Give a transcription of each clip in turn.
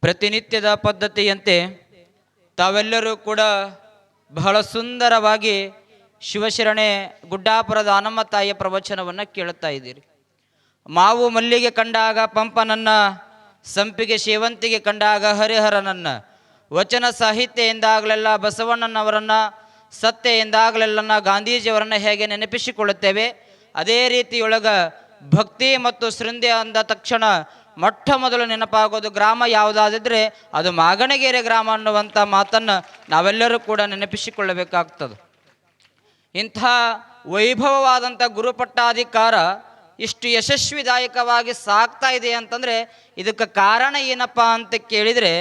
ಪ್ರತಿನಿತ್ಯದ ಪದ್ಧತಿಯಂತೆ ತಾವೆಲ್ಲರೂ ಕೂಡ ಬಹಳ ಸುಂದರವಾಗಿ ಶಿವಶರಣೆ ಗುಡ್ಡಾಪುರದ ಹನುಮ ತಾಯಿಯ ಪ್ರವಚನವನ್ನು ಕೇಳುತ್ತಾ ಇದ್ದೀರಿ. ಮಾವು ಮಲ್ಲಿಗೆ ಕಂಡಾಗ ಪಂಪನನ್ನ, ಸಂಪಿಗೆ ಸೇವಂತಿಗೆ ಕಂಡಾಗ ಹರಿಹರನನ್ನ, ವಚನ ಸಾಹಿತ್ಯ ಎಂದಾಗಲೆಲ್ಲ ಬಸವಣ್ಣನವರನ್ನು, ಸತ್ಯ ಎಂದಾಗಲೆಲ್ಲ ಗಾಂಧೀಜಿಯವರನ್ನು ಹೇಗೆ ನೆನಪಿಸಿಕೊಳ್ಳುತ್ತೇವೆ, ಅದೇ ರೀತಿಯೊಳಗ ಭಕ್ತಿ ಮತ್ತು ಶ್ರದ್ಧೆ ಅಂದ ತಕ್ಷಣ ಮೊಟ್ಟ ಮೊದಲು ನೆನಪಾಗೋದು ಗ್ರಾಮ ಯಾವುದಾದಿದ್ರೆ ಅದು ಮಾಗಣಗೆರೆ ಗ್ರಾಮ ಅನ್ನುವಂಥ ಮಾತನ್ನು ನಾವೆಲ್ಲರೂ ಕೂಡ ನೆನಪಿಸಿಕೊಳ್ಳಬೇಕಾಗ್ತದೆ. ಇಂಥ ವೈಭವವಾದಂಥ ಗುರುಪಟ್ಟಾಧಿಕಾರ ಇಷ್ಟು ಯಶಸ್ವಿದಾಯಕವಾಗಿ ಸಾಗ್ತಾ ಇದೆ ಅಂತಂದರೆ ಇದಕ್ಕೆ ಕಾರಣ ಏನಪ್ಪ ಅಂತ ಕೇಳಿದರೆ,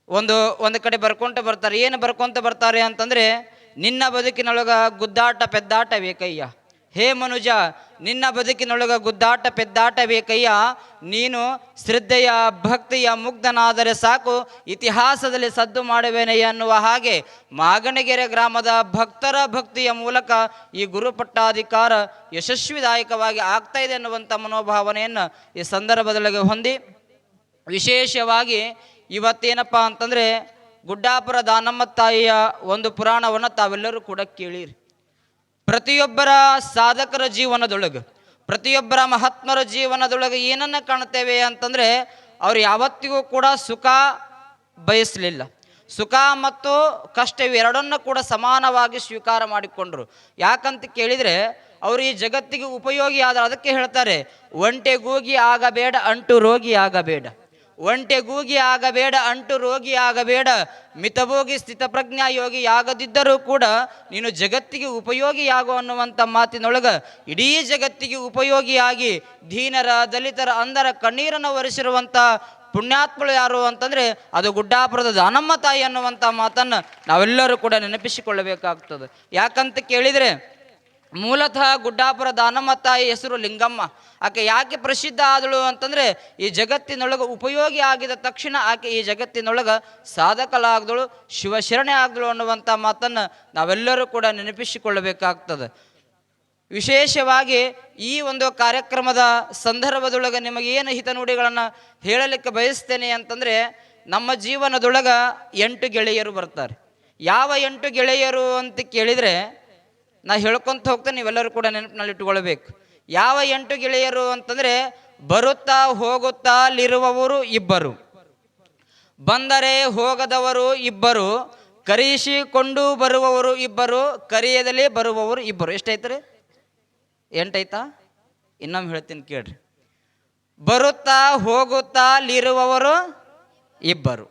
ಒಂದು ಕಡೆ ಬರ್ಕೊಂತ ಬರ್ತಾರೆ. ಏನು ಬರ್ಕೊಂತ ಬರ್ತಾರೆ ಅಂತಂದರೆ, ನಿನ್ನ ಬದುಕಿನೊಳಗ ಗುದ್ದಾಟ ಪೆದ್ದಾಟ ಬೇಕಯ್ಯ, ಹೇ ಮನುಜ ನಿನ್ನ ಬದುಕಿನೊಳಗ ಗುದ್ದಾಟ ಪೆದ್ದಾಟ ಬೇಕಯ್ಯ, ನೀನು ಶ್ರದ್ಧೆಯ ಭಕ್ತಿಯ ಮುಗ್ಧನಾದರೆ ಸಾಕು, ಇತಿಹಾಸದಲ್ಲಿ ಸದ್ದು ಮಾಡುವೇನಯ್ಯ ಅನ್ನುವ ಹಾಗೆ ಮಾಗಣಗೆರೆ ಗ್ರಾಮದ ಭಕ್ತರ ಭಕ್ತಿಯ ಮೂಲಕ ಈ ಗುರುಪಟ್ಟಾಧಿಕಾರ ಯಶಸ್ವಿದಾಯಕವಾಗಿ ಆಗ್ತಾ ಇದೆ ಅನ್ನುವಂಥ ಮನೋಭಾವನೆಯನ್ನು ಈ ಸಂದರ್ಭದೊಳಗೆ ಹೊಂದಿ, ವಿಶೇಷವಾಗಿ ಇವತ್ತೇನಪ್ಪ ಅಂತಂದರೆ ಗುಡ್ಡಾಪುರ ದಾನಮ್ಮ ತಾಯಿಯ ಒಂದು ಪುರಾಣವನ್ನು ತಾವೆಲ್ಲರೂ ಕೂಡ ಕೇಳಿರಿ. ಪ್ರತಿಯೊಬ್ಬರ ಸಾಧಕರ ಜೀವನದೊಳಗೆ, ಪ್ರತಿಯೊಬ್ಬರ ಮಹಾತ್ಮರ ಜೀವನದೊಳಗೆ ಏನನ್ನು ಕಾಣುತ್ತೇವೆ ಅಂತಂದರೆ, ಅವರು ಯಾವತ್ತಿಗೂ ಕೂಡ ಸುಖ ಬಯಸಲಿಲ್ಲ. ಸುಖ ಮತ್ತು ಕಷ್ಟ ಇವೆರಡನ್ನು ಕೂಡ ಸಮಾನವಾಗಿ ಸ್ವೀಕಾರ ಮಾಡಿಕೊಂಡ್ರು. ಯಾಕಂತ ಕೇಳಿದರೆ, ಅವರು ಈ ಜಗತ್ತಿಗೆ ಉಪಯೋಗಿ ಆದ್ರೆ ಅದಕ್ಕೆ ಹೇಳ್ತಾರೆ, ಒಂಟೆಗೂಗಿ ಆಗಬೇಡ ಅಂಟು ರೋಗಿ ಆಗಬೇಡ, ಒಂಟೆಗೂಗಿ ಆಗಬೇಡ ಅಂಟು ರೋಗಿ ಆಗಬೇಡ, ಮಿತಭೋಗಿ ಸ್ಥಿತಪ್ರಜ್ಞಾ ಯೋಗಿ ಆಗದಿದ್ದರೂ ಕೂಡ ನೀನು ಜಗತ್ತಿಗೆ ಉಪಯೋಗಿಯಾಗು ಅನ್ನುವಂಥ ಮಾತಿನೊಳಗೆ ಇಡೀ ಜಗತ್ತಿಗೆ ಉಪಯೋಗಿಯಾಗಿ ದೀನರ ದಲಿತರ ಅಂಧರ ಕಣ್ಣೀರನ್ನು ಒರೆಸಿರುವಂಥ ಪುಣ್ಯಾತ್ಮಗಳು ಯಾರು ಅಂತಂದರೆ ಅದು ಗುಡ್ಡಾಪುರದ ದಾನಮ್ಮ ತಾಯಿ ಅನ್ನುವಂಥ ಮಾತನ್ನು ನಾವೆಲ್ಲರೂ ಕೂಡ ನೆನಪಿಸಿಕೊಳ್ಳಬೇಕಾಗ್ತದೆ. ಯಾಕಂತ ಕೇಳಿದರೆ, ಮೂಲತಃ ಗುಡ್ಡಾಪುರ ದಾನಮ್ಮ ತಾಯಿ ಹೆಸರು ಲಿಂಗಮ್ಮ. ಆಕೆ ಯಾಕೆ ಪ್ರಸಿದ್ಧ ಆದಳು ಅಂತಂದರೆ, ಈ ಜಗತ್ತಿನೊಳಗೆ ಉಪಯೋಗಿ ಆಗಿದ ತಕ್ಷಣ ಆಕೆ ಈ ಜಗತ್ತಿನೊಳಗೆ ಸಾಧಕಲಾಗದಳು, ಶಿವಶರಣೆ ಆಗದಳು ಅನ್ನುವಂಥ ಮಾತನ್ನು ನಾವೆಲ್ಲರೂ ಕೂಡ ನೆನಪಿಸಿಕೊಳ್ಳಬೇಕಾಗ್ತದೆ. ವಿಶೇಷವಾಗಿ ಈ ಒಂದು ಕಾರ್ಯಕ್ರಮದ ಸಂದರ್ಭದೊಳಗೆ ನಿಮಗೇನು ಹಿತನುಡಿಗಳನ್ನು ಹೇಳಲಿಕ್ಕೆ ಬಯಸ್ತೇನೆ ಅಂತಂದರೆ, ನಮ್ಮ ಜೀವನದೊಳಗೆ 8 ಗೆಳೆಯರು ಬರ್ತಾರೆ. ಯಾವ 8 ಗೆಳೆಯರು ಅಂತ ಕೇಳಿದರೆ, ನಾ ಹೇಳ್ಕೊತ ಹೋಗ್ತೇನೆ, ನೀವೆಲ್ಲರೂ ಕೂಡ ನೆನಪಿನಲ್ಲಿ ಇಟ್ಟುಕೊಳ್ಬೇಕು. ಯಾವ 8 ಗೆಳೆಯರು ಅಂತಂದರೆ, ಬರುತ್ತಾ ಹೋಗುತ್ತಲಿರುವವರು ಇಬ್ಬರು, ಬಂದರೆ ಹೋಗದವರು ಇಬ್ಬರು, ಕರೆಯಿಸಿಕೊಂಡು ಬರುವವರು ಇಬ್ಬರು, ಕರೆಯದಲೇ ಬರುವವರು ಇಬ್ಬರು. ಎಷ್ಟೈತ್ರಿ? 8 ಐತಾ? ಇನ್ನೊಮ್ಮೆ ಹೇಳ್ತೀನಿ ಕೇಳ್ರಿ. ಬರುತ್ತಾ ಹೋಗುತ್ತಲಿರುವವರು ಇಬ್ಬರು,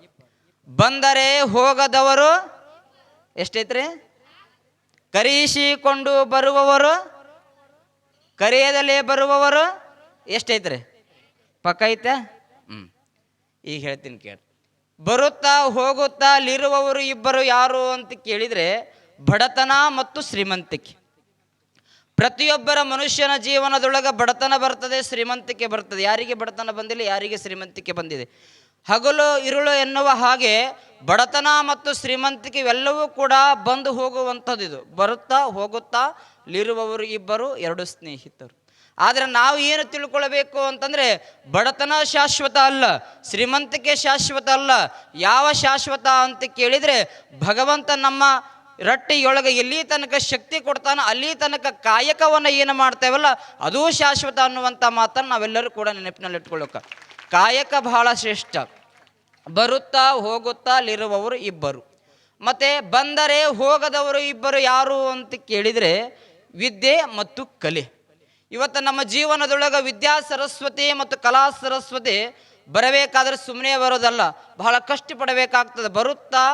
ಬಂದರೆ ಹೋಗದವರು ಎಷ್ಟೈತ್ರಿ? ಕರೆಯಿಸಿಕೊಂಡು ಬರುವವರು, ಕರೆಯದಲೇ ಬರುವವರು ಎಷ್ಟೈತ್ರಿ? ಪಕ್ಕ ಐತೆ? ಈಗ ಹೇಳ್ತೀನಿ ಕೇಳಿ. ಬರುತ್ತಾ ಹೋಗುತ್ತಲಿರುವವರು ಇಬ್ಬರು ಯಾರು ಅಂತ ಕೇಳಿದರೆ, ಬಡತನ ಮತ್ತು ಶ್ರೀಮಂತಿಕೆ. ಪ್ರತಿಯೊಬ್ಬರ ಮನುಷ್ಯನ ಜೀವನದೊಳಗೆ ಬಡತನ ಬರ್ತದೆ, ಶ್ರೀಮಂತಿಕೆ ಬರ್ತದೆ. ಯಾರಿಗೆ ಬಡತನ ಬಂದಿಲ್ಲ, ಯಾರಿಗೆ ಶ್ರೀಮಂತಿಕೆ ಬಂದಿದೆ. ಹಗಲು ಇರುಳು ಎನ್ನುವ ಹಾಗೆ ಬಡತನ ಮತ್ತು ಶ್ರೀಮಂತಿಕೆ ಇವೆಲ್ಲವೂ ಕೂಡ ಬಂದು ಹೋಗುವಂಥದ್ದು. ಇದು ಬರುತ್ತಾ ಹೋಗುತ್ತಲಿರುವವರು ಇಬ್ಬರು, 2 ಸ್ನೇಹಿತರು. ಆದರೆ ನಾವು ಏನು ತಿಳ್ಕೊಳ್ಬೇಕು ಅಂತಂದರೆ, ಬಡತನ ಶಾಶ್ವತ ಅಲ್ಲ, ಶ್ರೀಮಂತಿಕೆ ಶಾಶ್ವತ ಅಲ್ಲ. ಯಾವ ಶಾಶ್ವತ ಅಂತ ಕೇಳಿದರೆ, ಭಗವಂತ ನಮ್ಮ ರಟ್ಟಿಯೊಳಗೆ ಎಲ್ಲಿ ತನಕ ಶಕ್ತಿ ಕೊಡ್ತಾನೆ ಅಲ್ಲಿ ತನಕ ಕಾಯಕವನ್ನು ಏನು ಮಾಡ್ತೇವಲ್ಲ ಅದೂ ಶಾಶ್ವತ ಅನ್ನುವಂಥ ಮಾತನ್ನು ನಾವೆಲ್ಲರೂ ಕೂಡ ನೆನಪಿನಲ್ಲಿ ಇಟ್ಕೊಳ್ಳೋಕೆ. ಕಾಯಕ ಬಹಳ ಶ್ರೇಷ್ಠ. ಬರುತ್ತಾ ಹೋಗುತ್ತಲಿರುವವರು ಇಬ್ಬರು, ಮತ್ತು ಬಂದರೆ ಹೋಗದವರು ಇಬ್ಬರು ಯಾರು ಅಂತ ಕೇಳಿದರೆ, ವಿದ್ಯೆ ಮತ್ತು ಕಲೆ. ಇವತ್ತು ನಮ್ಮ ಜೀವನದೊಳಗೆ ವಿದ್ಯಾ ಸರಸ್ವತಿ ಮತ್ತು ಕಲಾ ಸರಸ್ವತಿ ಬರಬೇಕಾದ್ರೆ ಸುಮ್ಮನೆ ಬರೋದಲ್ಲ, ಬಹಳ ಕಷ್ಟಪಡಬೇಕಾಗ್ತದೆ. ಬರುತ್ತಾ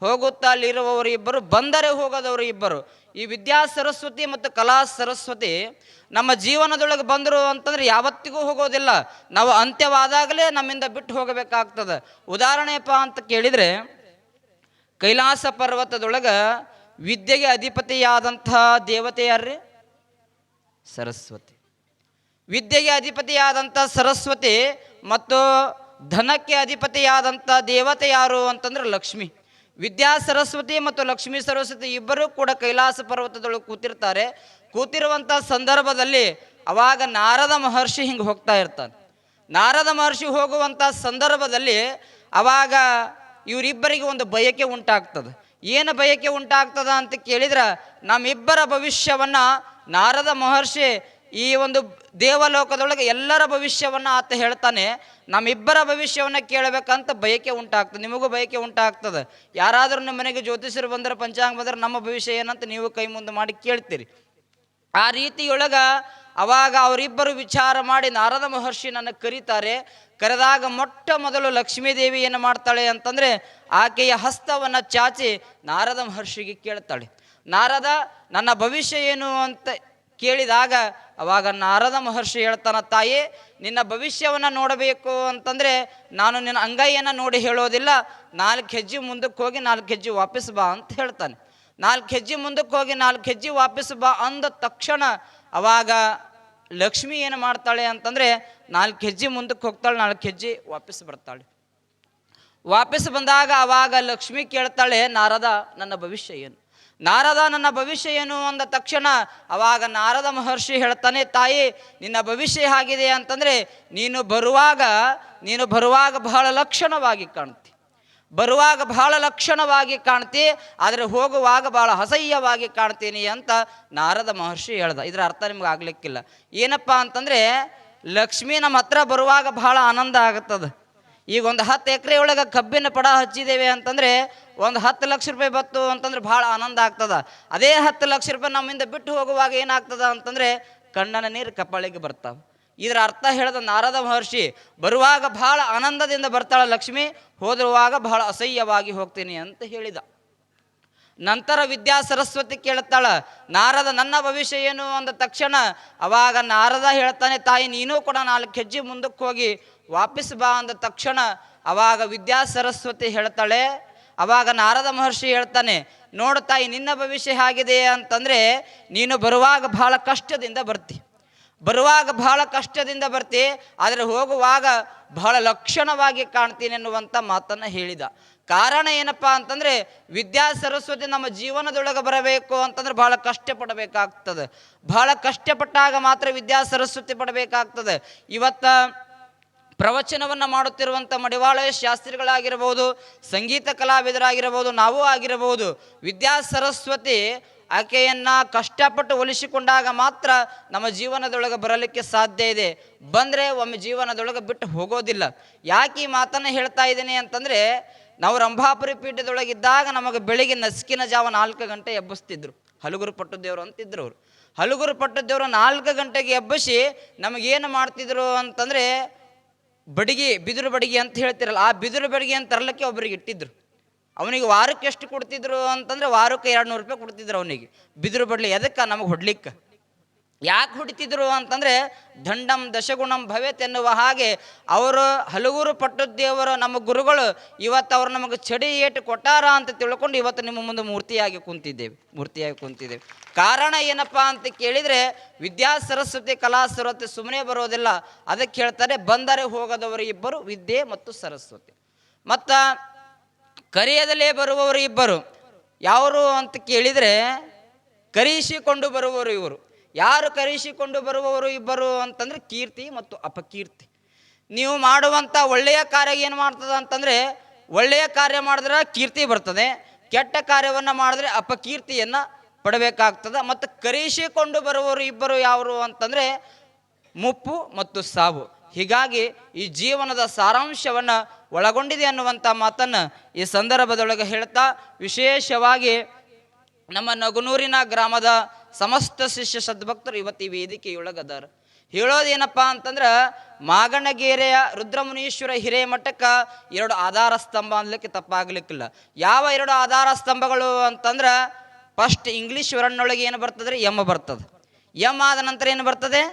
ಹೋಗುತ್ತಲಿರುವವರು ಇಬ್ಬರು, ಬಂದರೆ ಹೋಗದವರು ಇಬ್ಬರು. ಈ ವಿದ್ಯಾ ಸರಸ್ವತಿ ಮತ್ತು ಕಲಾ ಸರಸ್ವತಿ ನಮ್ಮ ಜೀವನದೊಳಗೆ ಬಂದರು ಅಂತಂದರೆ ಯಾವತ್ತಿಗೂ ಹೋಗೋದಿಲ್ಲ. ನಾವು ಅಂತ್ಯವಾದಾಗಲೇ ನಮ್ಮಿಂದ ಬಿಟ್ಟು ಹೋಗಬೇಕಾಗ್ತದೆ. ಉದಾಹರಣೆಯಪ್ಪ ಅಂತ ಕೇಳಿದರೆ, ಕೈಲಾಸ ಪರ್ವತದೊಳಗೆ ವಿದ್ಯೆಗೆ ಅಧಿಪತಿಯಾದಂಥ ದೇವತೆ ಯಾರ್ರಿ? ಸರಸ್ವತಿ. ವಿದ್ಯೆಗೆ ಅಧಿಪತಿಯಾದಂಥ ಸರಸ್ವತಿ ಮತ್ತು ಧನಕ್ಕೆ ಅಧಿಪತಿಯಾದಂಥ ದೇವತೆ ಯಾರು ಅಂತಂದ್ರೆ ಲಕ್ಷ್ಮಿ. ವಿದ್ಯಾ ಸರಸ್ವತಿ ಮತ್ತು ಲಕ್ಷ್ಮೀ ಸರಸ್ವತಿ ಇಬ್ಬರೂ ಕೂಡ ಕೈಲಾಸ ಪರ್ವತದೊಳಗೆ ಕೂತಿರ್ತಾರೆ. ಕೂತಿರುವಂಥ ಸಂದರ್ಭದಲ್ಲಿ ಅವಾಗ ನಾರದ ಮಹರ್ಷಿ ಹಿಂಗೆ ಹೋಗ್ತಾ ಇರ್ತಾನೆ. ನಾರದ ಮಹರ್ಷಿ ಹೋಗುವಂಥ ಸಂದರ್ಭದಲ್ಲಿ ಅವಾಗ ಇವರಿಬ್ಬರಿಗೆ ಒಂದು ಬಯಕೆ ಉಂಟಾಗ್ತದೆ. ಏನು ಬಯಕೆ ಉಂಟಾಗ್ತದ ಅಂತ ಕೇಳಿದ್ರೆ, ನಮ್ಮಿಬ್ಬರ ಭವಿಷ್ಯವನ್ನು ನಾರದ ಮಹರ್ಷಿ ಈ ಒಂದು ದೇವಲೋಕದೊಳಗೆ ಎಲ್ಲರ ಭವಿಷ್ಯವನ್ನು ಆತ ಹೇಳ್ತಾನೆ. ನಮ್ಮಿಬ್ಬರ ಭವಿಷ್ಯವನ್ನು ಕೇಳಬೇಕಂತ ಬಯಕೆ ಉಂಟಾಗ್ತದೆ. ನಿಮಗೂ ಬಯಕೆ ಉಂಟಾಗ್ತದೆ. ಯಾರಾದರೂ ನಿಮ್ಮ ಮನೆಗೆ ಜ್ಯೋತಿಷರು ಬಂದರೆ, ಪಂಚಾಂಗ ಬಂದರೆ ನಮ್ಮ ಭವಿಷ್ಯ ಏನಂತ ನೀವು ಕೈ ಮುಂದೆ ಮಾಡಿ ಕೇಳ್ತೀರಿ. ಆ ರೀತಿಯೊಳಗೆ ಅವಾಗ ಅವರಿಬ್ಬರು ವಿಚಾರ ಮಾಡಿ ನಾರದ ಮಹರ್ಷಿ ನನ್ನ ಕರೀತಾರೆ. ಕರೆದಾಗ ಮೊಟ್ಟ ಮೊದಲು ಲಕ್ಷ್ಮೀದೇವಿ ಏನು ಮಾಡ್ತಾಳೆ ಅಂತಂದರೆ, ಆಕೆಯ ಹಸ್ತವನ್ನು ಚಾಚಿ ನಾರದ ಮಹರ್ಷಿಗೆ ಕೇಳ್ತಾಳೆ. ನಾರದ, ನನ್ನ ಭವಿಷ್ಯ ಏನು ಅಂತ ಕೇಳಿದಾಗ ಅವಾಗ ನಾರದ ಮಹರ್ಷಿ ಹೇಳ್ತಾನ, ತಾಯಿ ನಿನ್ನ ಭವಿಷ್ಯವನ್ನು ನೋಡಬೇಕು ಅಂತಂದರೆ ನಾನು ನಿನ್ನ ಅಂಗೈಯನ್ನು ನೋಡಿ ಹೇಳೋದಿಲ್ಲ, 4 ಹೆಜ್ಜೆ ಮುಂದಕ್ಕೆ ಹೋಗಿ 4 ಹೆಜ್ಜೆ ವಾಪಸ್ ಬಾ ಅಂತ ಹೇಳ್ತಾನೆ. 4 ಹೆಜ್ಜೆ ಮುಂದಕ್ಕೆ ಹೋಗಿ 4 ಹೆಜ್ಜೆ ವಾಪಸ್ ಬಾ ಅಂದ ತಕ್ಷಣ ಅವಾಗ ಲಕ್ಷ್ಮಿ ಏನು ಮಾಡ್ತಾಳೆ ಅಂತಂದರೆ 4 ಹೆಜ್ಜೆ ಮುಂದಕ್ಕೆ ಹೋಗ್ತಾಳೆ, 4 ಹೆಜ್ಜೆ ವಾಪಸ್ ಬರ್ತಾಳೆ. ವಾಪಸ್ ಬಂದಾಗ ಅವಾಗ ಲಕ್ಷ್ಮಿ ಕೇಳ್ತಾಳೆ, ನಾರದ ನನ್ನ ಭವಿಷ್ಯ ಏನು? ನಾರದ ನನ್ನ ಭವಿಷ್ಯ ಏನು ಅಂದ ತಕ್ಷಣ ಅವಾಗ ನಾರದ ಮಹರ್ಷಿ ಹೇಳ್ತಾನೆ, ತಾಯಿ ನಿನ್ನ ಭವಿಷ್ಯ ಆಗಿದೆ ಅಂತಂದರೆ ನೀನು ಬರುವಾಗ ಬಹಳ ಲಕ್ಷಣವಾಗಿ ಕಾಣ್ತಿ, ಬರುವಾಗ ಲಕ್ಷಣವಾಗಿ ಕಾಣ್ತಿ, ಆದರೆ ಹೋಗುವಾಗ ಬಹಳ ಅಸಹ್ಯವಾಗಿ ಕಾಣ್ತೀನಿ ಅಂತ ನಾರದ ಮಹರ್ಷಿ ಹೇಳ್ದ. ಇದರ ಅರ್ಥ ನಿಮ್ಗೆ ಆಗ್ಲಿಕ್ಕಿಲ್ಲ. ಏನಪ್ಪ ಅಂತಂದರೆ, ಲಕ್ಷ್ಮಿ ನಮ್ಮ ಹತ್ರ ಬರುವಾಗ ಬಹಳ ಆನಂದ ಆಗುತ್ತದೆ. ಈಗ ಒಂದು 10 ಎಕರೆ ಒಳಗೆ ಕಬ್ಬಿನ ಪಡ ಹಚ್ಚಿದ್ದೇವೆ ಅಂತಂದರೆ ಒಂದು 10 ಲಕ್ಷ ರೂಪಾಯಿ ಬತ್ತು ಅಂತಂದ್ರೆ ಭಾಳ ಆನಂದ ಆಗ್ತದ. ಅದೇ 10 ಲಕ್ಷ ರೂಪಾಯಿ ನಮ್ಮಿಂದ ಬಿಟ್ಟು ಹೋಗುವಾಗ ಏನಾಗ್ತದ ಅಂತಂದರೆ ಕಣ್ಣನ ನೀರು ಕಪಾಳಿಗೆ ಬರ್ತಾವೆ. ಇದರ ಅರ್ಥ ಹೇಳಿದ ನಾರದ ಮಹರ್ಷಿ, ಬರುವಾಗ ಬಹಳ ಆನಂದದಿಂದ ಬರ್ತಾಳೆ ಲಕ್ಷ್ಮಿ, ಹೋದಿರುವಾಗ ಬಹಳ ಅಸಹ್ಯವಾಗಿ ಹೋಗ್ತೀನಿ ಅಂತ ಹೇಳಿದ. ನಂತರ ವಿದ್ಯಾ ಸರಸ್ವತಿ ಕೇಳುತ್ತಾಳ, ನಾರದ ನನ್ನ ಭವಿಷ್ಯ ಏನು ಅಂದ ತಕ್ಷಣ ಅವಾಗ ನಾರದ ಹೇಳ್ತಾನೆ, ತಾಯಿ ನೀನು ಕೂಡ 4 ಹೆಜ್ಜೆ ಮುಂದಕ್ಕೆ ಹೋಗಿ ವಾಪಸ್ ಬಾ ಅಂದ ತಕ್ಷಣ ಅವಾಗ ವಿದ್ಯಾ ಸರಸ್ವತಿ ಹೇಳ್ತಾಳೆ. ಅವಾಗ ನಾರದ ಮಹರ್ಷಿ ಹೇಳ್ತಾನೆ, ನೋಡು ತಾಯಿ ನಿನ್ನ ಭವಿಷ್ಯ ಹೇಗಿದೆ ಅಂತಂದರೆ ನೀನು ಬರುವಾಗ ಬಹಳ ಕಷ್ಟದಿಂದ ಬರ್ತಿ, ಆದರೆ ಹೋಗುವಾಗ ಬಹಳ ಲಕ್ಷಣವಾಗಿ ಕಾಣ್ತೀನಿ ಎನ್ನುವಂಥ ಮಾತನ್ನು ಹೇಳಿದ. ಕಾರಣ ಏನಪ್ಪ ಅಂತಂದರೆ, ವಿದ್ಯಾ ಸರಸ್ವತಿ ನಮ್ಮ ಜೀವನದೊಳಗೆ ಬರಬೇಕು ಅಂತಂದ್ರೆ ಬಹಳ ಕಷ್ಟಪಡಬೇಕಾಗ್ತದೆ. ಬಹಳ ಕಷ್ಟಪಟ್ಟಾಗ ಮಾತ್ರ ವಿದ್ಯಾ ಸರಸ್ವತಿ ಪಡಬೇಕಾಗ್ತದೆ. ಇವತ್ತ ಪ್ರವಚನವನ್ನು ಮಾಡುತ್ತಿರುವಂಥ ಮಡಿವಾಳ ಶಾಸ್ತ್ರಿಗಳಾಗಿರ್ಬೋದು, ಸಂಗೀತ ಕಲಾವಿದರಾಗಿರ್ಬೋದು, ನಾವು ಆಗಿರಬಹುದು, ವಿದ್ಯಾ ಸರಸ್ವತಿ ಆಕೆಯನ್ನು ಕಷ್ಟಪಟ್ಟು ಒಲಿಸಿಕೊಂಡಾಗ ಮಾತ್ರ ನಮ್ಮ ಜೀವನದೊಳಗೆ ಬರಲಿಕ್ಕೆ ಸಾಧ್ಯ ಇದೆ. ಬಂದರೆ ಒಮ್ಮೆ ಜೀವನದೊಳಗೆ ಬಿಟ್ಟು ಹೋಗೋದಿಲ್ಲ. ಯಾಕೆ ಈ ಮಾತನ್ನು ಹೇಳ್ತಾ ಇದ್ದೀನಿ ಅಂತಂದರೆ, ನಾವು ರಂಭಾಪುರಿ ಪೀಠದೊಳಗಿದ್ದಾಗ ನಮಗೆ ಬೆಳಿಗ್ಗೆ ನಸುಕಿನ ಜಾವ 4 ಗಂಟೆ ಎಬ್ಬಿಸ್ತಿದ್ರು. ಹಲುಗುರು ಪಟ್ಟದೇವರು ಅಂತಿದ್ರು ಅವರು. ಹಲುಗುರು ಪಟ್ಟದೇವರು 4 ಗಂಟೆಗೆ ಎಬ್ಬಿಸಿ ನಮಗೇನು ಮಾಡ್ತಿದ್ರು ಅಂತಂದರೆ, ಬಿದಿರು ಬಡಿಗೆ ಅಂತ ಹೇಳ್ತಿರಲ್ಲ, ಆ ಬಿದಿರು ಬಡಿಗೆ ಅಂತ ತರಲಿಕ್ಕೆ ಒಬ್ಬರಿಗೆ ಇಟ್ಟಿದ್ರು. ಅವನಿಗೆ ವಾರಕ್ಕೆ ಎಷ್ಟು ಕೊಡ್ತಿದ್ರು ಅಂತಂದರೆ ವಾರಕ್ಕೆ 200 ರೂಪಾಯಿ ಕೊಡ್ತಿದ್ರು ಅವನಿಗೆ ಬಿದಿರು ಬಡ್ಲಿ. ಎದಕ್ಕೆ? ನಮಗೆ ಹೊಡ್ಲಿಕ್ಕೆ. ಯಾಕೆ ಹೊಡಿತಿದ್ರು ಅಂತಂದರೆ, ದಂಡಂ ದಶಗುಣಂ ಭವೇತ್ ಎನ್ನುವ ಹಾಗೆ ಅವರು ಹಲಗೂರು ಪಟ್ಟದೇವರು ನಮ್ಮ ಗುರುಗಳು ಇವತ್ತು ಅವರು ನಮಗೆ ಚಡಿ ಏಟು ಕೊಟ್ಟಾರ ಅಂತ ತಿಳ್ಕೊಂಡು ಇವತ್ತು ನಿಮ್ಮ ಮುಂದೆ ಮೂರ್ತಿಯಾಗಿ ಕುಂತಿದ್ದೇವೆ. ಕಾರಣ ಏನಪ್ಪ ಅಂತ ಕೇಳಿದರೆ, ವಿದ್ಯಾ ಸರಸ್ವತಿ ಕಲಾ ಸರಸ್ವತಿ ಸುಮ್ಮನೆ ಬರೋದಿಲ್ಲ. ಅದಕ್ಕೆ ಹೇಳ್ತಾರೆ, ಬಂದರೆ ಹೋಗದವರು ಇಬ್ಬರು, ವಿದ್ಯೆ ಮತ್ತು ಸರಸ್ವತಿ. ಮತ್ತು ಕರೆಯದಲ್ಲೇ ಬರುವವರು ಇಬ್ಬರು. ಯಾರು ಅಂತ ಕೇಳಿದರೆ, ಕರೆಯಿಸಿಕೊಂಡು ಬರುವವರು ಇವರು. ಯಾರು ಕರೆಯಿಸಿಕೊಂಡು ಬರುವವರು ಇಬ್ಬರು ಅಂತಂದರೆ, ಕೀರ್ತಿ ಮತ್ತು ಅಪಕೀರ್ತಿ. ನೀವು ಮಾಡುವಂಥ ಒಳ್ಳೆಯ ಕಾರ್ಯ ಏನು ಮಾಡ್ತದೆ ಅಂತಂದರೆ, ಒಳ್ಳೆಯ ಕಾರ್ಯ ಮಾಡಿದ್ರೆ ಕೀರ್ತಿ ಬರ್ತದೆ, ಕೆಟ್ಟ ಕಾರ್ಯವನ್ನು ಮಾಡಿದ್ರೆ ಅಪಕೀರ್ತಿಯನ್ನು ಪಡಬೇಕಾಗ್ತದೆ. ಮತ್ತು ಕರೆಯಿಸಿಕೊಂಡು ಬರುವವರು ಇಬ್ಬರು ಯಾರು ಅಂತಂದರೆ, ಮುಪ್ಪು ಮತ್ತು ಸಾವು. ಹೀಗಾಗಿ ಈ ಜೀವನದ ಸಾರಾಂಶವನ್ನು ಒಳಗೊಂಡಿದೆ ಅನ್ನುವಂಥ ಮಾತನ್ನು ಈ ಸಂದರ್ಭದೊಳಗೆ ಹೇಳ್ತಾ, ವಿಶೇಷವಾಗಿ ನಮ್ಮ ನಗನೂರಿನ ಗ್ರಾಮದ ಸಮಸ್ತ ಶಿಷ್ಯ ಸದ್ಭಕ್ತರು ಇವತ್ತು ಈ ವೇದಿಕೆಯೊಳಗದಾರ. ಹೇಳೋದೇನಪ್ಪ ಅಂತಂದ್ರೆ, ಮಾಗಣಗೆರೆಯ ರುದ್ರಮುನೀಶ್ವರ ಹಿರೇಮಠಕ್ಕೆ 2 ಆಧಾರ ಸ್ತಂಭ ಅನ್ಲಿಕ್ಕೆ ತಪ್ಪಾಗ್ಲಿಕ್ಕಿಲ್ಲ. ಯಾವ 2 ಆಧಾರ ಸ್ತಂಭಗಳು ಅಂತಂದ್ರೆ, ಫಸ್ಟ್ ಇಂಗ್ಲೀಷ್ ವರ್ಣೊಳಗೆ ಏನು ಬರ್ತದೆ? ಎಮ್ ಬರ್ತದೆ. ಎಮ್ ಆದ ನಂತರ ಏನು ಬರ್ತದೆ?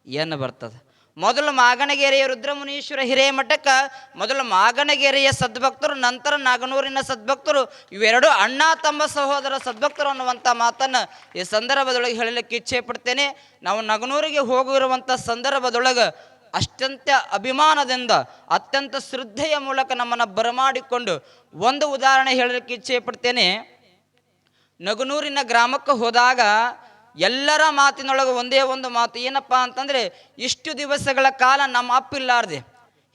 ಎನ್ ಬರ್ತದೆ. ಮೊದಲು ಮಾಗಣಗೆರೆಯ ರುದ್ರಮುನೀಶ್ವರ ಹಿರೇಮಠಕ್ಕೆ ಮೊದಲು ಮಾಗಣಗೆರೆಯ ಸದ್ಭಕ್ತರು, ನಂತರ ನಾಗನೂರಿನ ಸದ್ಭಕ್ತರು, ಇವೆರಡು ಅಣ್ಣ ತಮ್ಮ ಸಹೋದರ ಸದ್ಭಕ್ತರು ಅನ್ನುವಂಥ ಮಾತನ್ನು ಈ ಸಂದರ್ಭದೊಳಗೆ ಹೇಳಲಿಕ್ಕೆ ಇಚ್ಛೆ ಪಡ್ತೇನೆ. ನಾವು ನಗನೂರಿಗೆ ಹೋಗಿರುವಂಥ ಸಂದರ್ಭದೊಳಗೆ ಅತ್ಯಂತ ಅಭಿಮಾನದಿಂದ, ಅತ್ಯಂತ ಶ್ರದ್ಧೆಯ ಮೂಲಕ ನಮ್ಮನ್ನು ಬರಮಾಡಿಕೊಂಡು ಒಂದು ಉದಾಹರಣೆ ಹೇಳಲಿಕ್ಕೆ ಇಚ್ಛೆ ಪಡ್ತೇನೆ. ನಗನೂರಿನ ಗ್ರಾಮಕ್ಕೆ ಹೋದಾಗ ಎಲ್ಲರ ಮಾತಿನೊಳಗೆ ಒಂದೇ ಒಂದು ಮಾತು ಏನಪ್ಪ ಅಂತಂದರೆ, ಇಷ್ಟು ದಿವಸಗಳ ಕಾಲ ನಮ್ಮ ಅಪ್ಪ ಇಲ್ಲಾರ್ದೆ,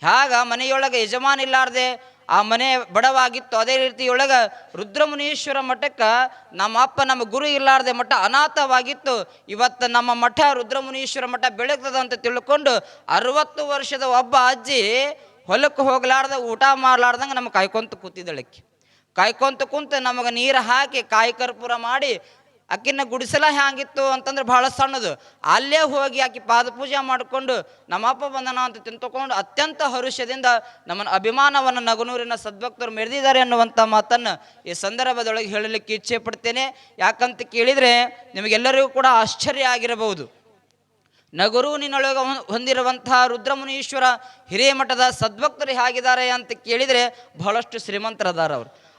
ಹ್ಯಾಗ ಮನೆಯೊಳಗೆ ಯಜಮಾನ ಇಲ್ಲಾರ್ದೆ ಆ ಮನೆ ಬಡವಾಗಿತ್ತು, ಅದೇ ರೀತಿಯೊಳಗೆ ರುದ್ರಮುನೀಶ್ವರ ಮಠಕ್ಕೆ ನಮ್ಮ ಅಪ್ಪ ನಮ್ಮ ಗುರು ಇಲ್ಲಾರ್ದೆ ಮಠ ಅನಾಥವಾಗಿತ್ತು. ಇವತ್ತು ನಮ್ಮ ಮಠ ರುದ್ರಮುನೀಶ್ವರ ಮಠ ಬೆಳಗ್ತದ ಅಂತ ತಿಳ್ಕೊಂಡು 60 ವರ್ಷದ ಒಬ್ಬ ಅಜ್ಜಿ ಹೊಲಕ್ಕೆ ಹೋಗ್ಲಾರ್ದ ಊಟ ಮಾಡಲಾರ್ದಂಗೆ ನಮಗೆ ಕಾಯ್ಕೊಂತ ಕುಂತು ನಮಗೆ ನೀರು ಹಾಕಿ ಕಾಯಿ ಕರ್ಪೂರ ಮಾಡಿ ಆಕಿನ ಗುಡಿಸಲ ಹ್ಯಾಂಗಿತ್ತು ಅಂತಂದ್ರೆ ಭಾಳ ಸಣ್ಣದು, ಅಲ್ಲೇ ಹೋಗಿ ಆಕೆ ಪಾದಪೂಜೆ ಮಾಡಿಕೊಂಡು ನಮ್ಮಪ್ಪ ಬಂದನ ಅಂತ ತಿಂತಕೊಂಡು ಅತ್ಯಂತ ಹರುಷದಿಂದ ನಮ್ಮನ್ನು ಅಭಿಮಾನವನ್ನು ನಗನೂರಿನ ಸದ್ಭಕ್ತರು ಮೆರೆದಿದ್ದಾರೆ ಅನ್ನುವಂಥ ಮಾತನ್ನು ಈ ಸಂದರ್ಭದೊಳಗೆ ಹೇಳಲಿಕ್ಕೆ ಇಚ್ಛೆ ಪಡ್ತೇನೆ. ಯಾಕಂತ ಕೇಳಿದರೆ ನಿಮಗೆಲ್ಲರಿಗೂ ಕೂಡ ಆಶ್ಚರ್ಯ ಆಗಿರಬಹುದು. ನಗರೂರಿನೊಳಗೆ ಹೊಂದಿರುವಂತಹ ರುದ್ರಮುನೀಶ್ವರ ಹಿರೇಮಠದ ಸದ್ಭಕ್ತರು ಹೇಗಿದ್ದಾರೆ ಅಂತ ಕೇಳಿದರೆ ಬಹಳಷ್ಟು ಶ್ರೀಮಂತರದಾರ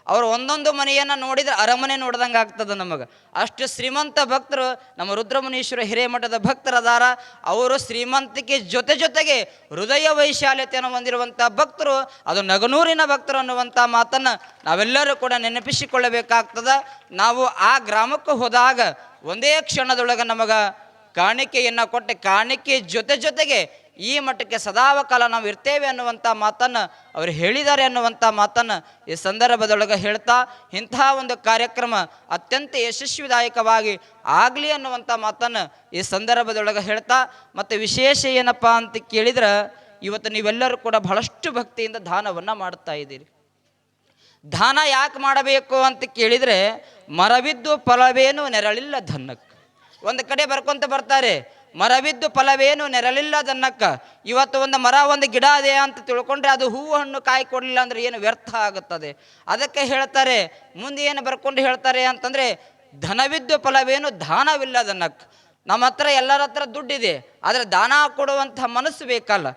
ಅವರು ಒಂದೊಂದು ಮನೆಯನ್ನು ನೋಡಿದರೆ ಅರಮನೆ ನೋಡ್ದಂಗೆ ಆಗ್ತದೆ ನಮಗೆ. ಅಷ್ಟು ಶ್ರೀಮಂತ ಭಕ್ತರು ನಮ್ಮ ರುದ್ರಮುನೀಶ್ವರ ಹಿರೇಮಠದ ಭಕ್ತರದಾರ. ಅವರು ಶ್ರೀಮಂತಿಕೆ ಜೊತೆಗೆ ಹೃದಯ ವೈಶಾಲ್ಯತೆಯನ್ನು ಹೊಂದಿರುವಂಥ ಭಕ್ತರು, ಅದು ನಗನೂರಿನ ಭಕ್ತರು ಅನ್ನುವಂಥ ಮಾತನ್ನು ನಾವೆಲ್ಲರೂ ಕೂಡ ನೆನಪಿಸಿಕೊಳ್ಳಬೇಕಾಗ್ತದೆ. ನಾವು ಆ ಗ್ರಾಮಕ್ಕೆ ಹೋದಾಗ ಒಂದೇ ಕ್ಷಣದೊಳಗೆ ನಮಗೆ ಕಾಣಿಕೆಯನ್ನು ಕೊಟ್ಟು ಕಾಣಿಕೆ ಜೊತೆಗೆ ಈ ಮಟ್ಟಕ್ಕೆ ಸದಾವಕಾಲ ನಾವು ಇರ್ತೇವೆ ಅನ್ನುವಂಥ ಮಾತನ್ನು ಅವರು ಹೇಳಿದ್ದಾರೆ ಅನ್ನುವಂಥ ಮಾತನ್ನು ಈ ಸಂದರ್ಭದೊಳಗೆ ಹೇಳ್ತಾ, ಇಂಥ ಒಂದು ಕಾರ್ಯಕ್ರಮ ಅತ್ಯಂತ ಯಶಸ್ವಿದಾಯಕವಾಗಿ ಆಗಲಿ ಅನ್ನುವಂಥ ಮಾತನ್ನು ಈ ಸಂದರ್ಭದೊಳಗೆ ಹೇಳ್ತಾ, ಮತ್ತು ವಿಶೇಷ ಏನಪ್ಪ ಅಂತ ಕೇಳಿದ್ರೆ, ಇವತ್ತು ನೀವೆಲ್ಲರೂ ಕೂಡ ಬಹಳಷ್ಟು ಭಕ್ತಿಯಿಂದ ದಾನವನ್ನು ಮಾಡ್ತಾ ಇದ್ದೀರಿ. ದಾನ ಯಾಕೆ ಮಾಡಬೇಕು ಅಂತ ಕೇಳಿದರೆ, ಮರವಿದ್ದು ಫಲವೇನು ನೆರಳಿಲ್ಲ ಧನ್ನಕ್ಕೆ. ಒಂದು ಕಡೆ ಬರ್ಕೊಂತ ಬರ್ತಾರೆ, ಮರವಿದ್ದು ಫಲವೇನು ನೆರಳಿಲ್ಲ ದನ್ನಕ್ಕ. ಇವತ್ತು ಒಂದು ಮರ ಒಂದು ಗಿಡ ಇದೆ ಅಂತ ತಿಳ್ಕೊಂಡ್ರೆ ಅದು ಹೂವು ಹಣ್ಣು ಕಾಯಿ ಕೊಡಲಿಲ್ಲ ಅಂದರೆ ಏನು ವ್ಯರ್ಥ ಆಗುತ್ತದೆ. ಅದಕ್ಕೆ ಹೇಳ್ತಾರೆ, ಮುಂದೆ ಏನು ಬರ್ಕೊಂಡು ಹೇಳ್ತಾರೆ ಅಂತಂದರೆ, ಧನವಿದ್ದು ಫಲವೇನು ದಾನವಿಲ್ಲ ದನ್ನಕ್ಕ. ನಮ್ಮ ಹತ್ರ ಎಲ್ಲರ ಹತ್ರ ದುಡ್ಡಿದೆ, ಆದರೆ ದಾನ ಕೊಡುವಂಥ ಮನಸ್ಸು ಬೇಕಲ್ಲ.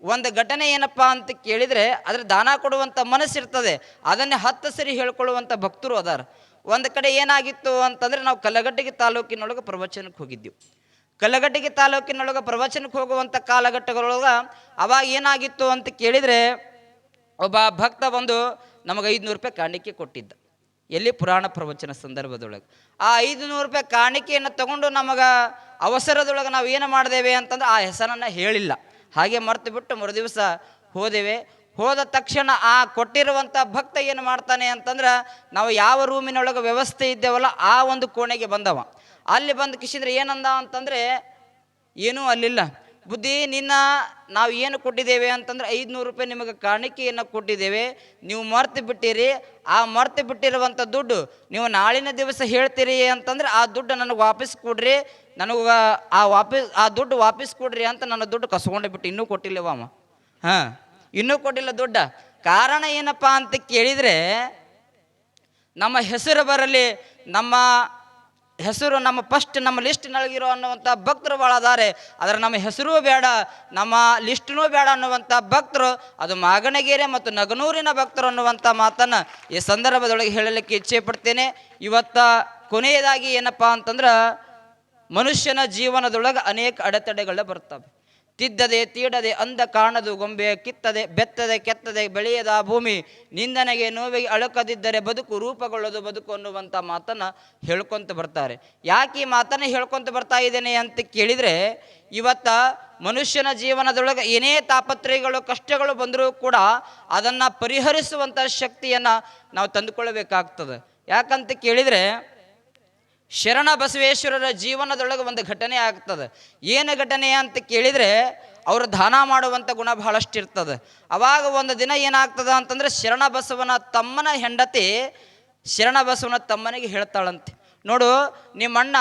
ಒಂದು ಘಟನೆ ಏನಪ್ಪ ಅಂತ ಕೇಳಿದರೆ, ಅದ್ರ ದಾನ ಕೊಡುವಂಥ ಮನಸ್ಸಿರ್ತದೆ, ಅದನ್ನೇ 10 ಸರಿ ಹೇಳ್ಕೊಳ್ಳುವಂಥ ಭಕ್ತರು ಅದಾರ. ಒಂದು ಕಡೆ ಏನಾಗಿತ್ತು ಅಂತಂದರೆ, ನಾವು ಕಲ್ಲಘಟ್ಟಗಿ ತಾಲೂಕಿನೊಳಗೆ ಪ್ರವಚನಕ್ಕೆ ಹೋಗಿದ್ದೀವಿ. ಕಲ್ಲಘಟ್ಟಗಿ ತಾಲೂಕಿನೊಳಗೆ ಪ್ರವಚನಕ್ಕೆ ಹೋಗುವಂಥ ಕಾಲಘಟ್ಟಗಳೊಳಗೆ ಅವಾಗ ಏನಾಗಿತ್ತು ಅಂತ ಕೇಳಿದರೆ, ಒಬ್ಬ ಭಕ್ತ ಬಂದು ನಮಗೆ 500 ರೂಪಾಯಿ ಕಾಣಿಕೆ ಕೊಟ್ಟಿದ್ದ. ಎಲ್ಲಿ? ಪುರಾಣ ಪ್ರವಚನ ಸಂದರ್ಭದೊಳಗೆ. ಆ 500 ರೂಪಾಯಿ ಕಾಣಿಕೆಯನ್ನು ತಗೊಂಡು ನಮಗೆ ಅವಸರದೊಳಗೆ ನಾವು ಏನು ಮಾಡಿದೇವೆ ಅಂತಂದ್ರೆ, ಆ ಹೆಸರನ್ನು ಹೇಳಿಲ್ಲ, ಹಾಗೆ ಮರ್ತು ಬಿಟ್ಟು ಮರುದಿವಸ ಹೋದೇವೆ. ಹೋದ ತಕ್ಷಣ ಆ ಕೊಟ್ಟಿರುವಂಥ ಭಕ್ತ ಏನು ಮಾಡ್ತಾನೆ ಅಂತಂದ್ರೆ, ನಾವು ಯಾವ ರೂಮಿನೊಳಗೆ ವ್ಯವಸ್ಥೆ ಇದ್ದೇವಲ್ಲ ಆ ಒಂದು ಕೋಣೆಗೆ ಬಂದವ. ಅಲ್ಲಿ ಬಂದು ಕಿಶಿದ್ರೆ ಏನಂದ ಅಂತಂದರೆ, ಏನೂ ಅಲ್ಲಿಲ್ಲ ಬುದ್ಧಿ, ನಾವು ಏನು ಕೊಟ್ಟಿದ್ದೇವೆ ಅಂತಂದ್ರೆ 500 ರೂಪಾಯಿ ನಿಮಗೆ ಕಾಣಿಕೆಯನ್ನು ಕೊಟ್ಟಿದ್ದೇವೆ, ನೀವು ಮರ್ತು ಬಿಟ್ಟಿರಿ. ಆ ಮರ್ತು ಬಿಟ್ಟಿರುವಂಥ ದುಡ್ಡು ನೀವು ನಾಳಿನ ದಿವಸ ಹೇಳ್ತೀರಿ ಅಂತಂದ್ರೆ ಆ ದುಡ್ಡು ನನಗೆ ವಾಪಸ್ ಕೊಡ್ರಿ, ನನಗೆ ಆ ದುಡ್ಡು ವಾಪಸ್ ಕೊಡ್ರಿ ಅಂತ ನನ್ನ ದುಡ್ಡು ಕಸ್ಕೊಂಡೆ ಬಿಟ್ಟು ಇನ್ನೂ ಕೊಟ್ಟಿಲ್ಲವ ಅಮ್ಮ. ಇನ್ನೂ ಕೊಟ್ಟಿಲ್ಲ ದುಡ್ಡ. ಕಾರಣ ಏನಪ್ಪ ಅಂತ ಕೇಳಿದರೆ, ನಮ್ಮ ಹೆಸರು ಬರಲಿ, ನಮ್ಮ ಹೆಸರು ನಮ್ಮ ಫಸ್ಟ್ ನಮ್ಮ ಲಿಸ್ಟ್ನೊಳಗಿರೋ ಅನ್ನುವಂಥ ಭಕ್ತರು ಭಾಳ ಅದಾರೆ. ಆದರೆ ನಮ್ಮ ಹೆಸರೂ ಬೇಡ, ನಮ್ಮ ಲಿಸ್ಟ್ನೂ ಬೇಡ ಅನ್ನುವಂಥ ಭಕ್ತರು ಅದು ಮಾಗಣಗೆರೆ ಮತ್ತು ನಗನೂರಿನ ಭಕ್ತರು ಅನ್ನುವಂಥ ಮಾತನ್ನು ಈ ಸಂದರ್ಭದೊಳಗೆ ಹೇಳಲಿಕ್ಕೆ ಇಚ್ಛೆ ಪಡ್ತೇನೆ. ಇವತ್ತ ಕೊನೆಯದಾಗಿ ಏನಪ್ಪ ಅಂತಂದ್ರೆ, ಮನುಷ್ಯನ ಜೀವನದೊಳಗೆ ಅನೇಕ ಅಡೆತಡೆಗಳು ಬರ್ತವೆ. ತಿದ್ದದೆ ತೀಡದೆ ಅಂದ ಕಾಣದು ಗೊಂಬೆ, ಕಿತ್ತದೆ ಬೆತ್ತದೆ ಕೆತ್ತದೆ ಬೆಳೆಯದ ಭೂಮಿ, ನಿಂದನೆಗೆ ನೋವಿಗೆ ಅಳುಕದಿದ್ದರೆ ಬದುಕು ರೂಪುಗೊಳ್ಳೋದು ಬದುಕು ಅನ್ನುವಂಥ ಮಾತನ್ನು ಹೇಳ್ಕೊತ ಬರ್ತಾರೆ. ಯಾಕೆ ಈ ಮಾತನ್ನು ಹೇಳ್ಕೊತ ಬರ್ತಾ ಇದ್ದೇನೆ ಅಂತ ಕೇಳಿದರೆ, ಇವತ್ತ ಮನುಷ್ಯನ ಜೀವನದೊಳಗೆ ಏನೇ ತಾಪತ್ರಯಗಳು ಕಷ್ಟಗಳು ಬಂದರೂ ಕೂಡ ಅದನ್ನು ಪರಿಹರಿಸುವಂಥ ಶಕ್ತಿಯನ್ನು ನಾವು ತಂದುಕೊಳ್ಳಬೇಕಾಗ್ತದೆ. ಯಾಕಂತ ಕೇಳಿದರೆ, ಶರಣ ಬಸವೇಶ್ವರರ ಜೀವನದೊಳಗೆ ಒಂದು ಘಟನೆ ಆಗ್ತದೆ. ಏನು ಘಟನೆ ಅಂತ ಕೇಳಿದರೆ, ಅವರು ದಾನ ಮಾಡುವಂಥ ಗುಣ ಬಹಳಷ್ಟು ಇರ್ತದೆ. ಅವಾಗ ಒಂದು ದಿನ ಏನಾಗ್ತದೆ ಅಂತಂದರೆ, ಶರಣ ಬಸವನ ತಮ್ಮನ ಹೆಂಡತಿ ಶರಣ ಬಸವನ ತಮ್ಮನಿಗೆ ಹೇಳ್ತಾಳಂತೆ, ನೋಡು ನಿಮ್ಮಣ್ಣ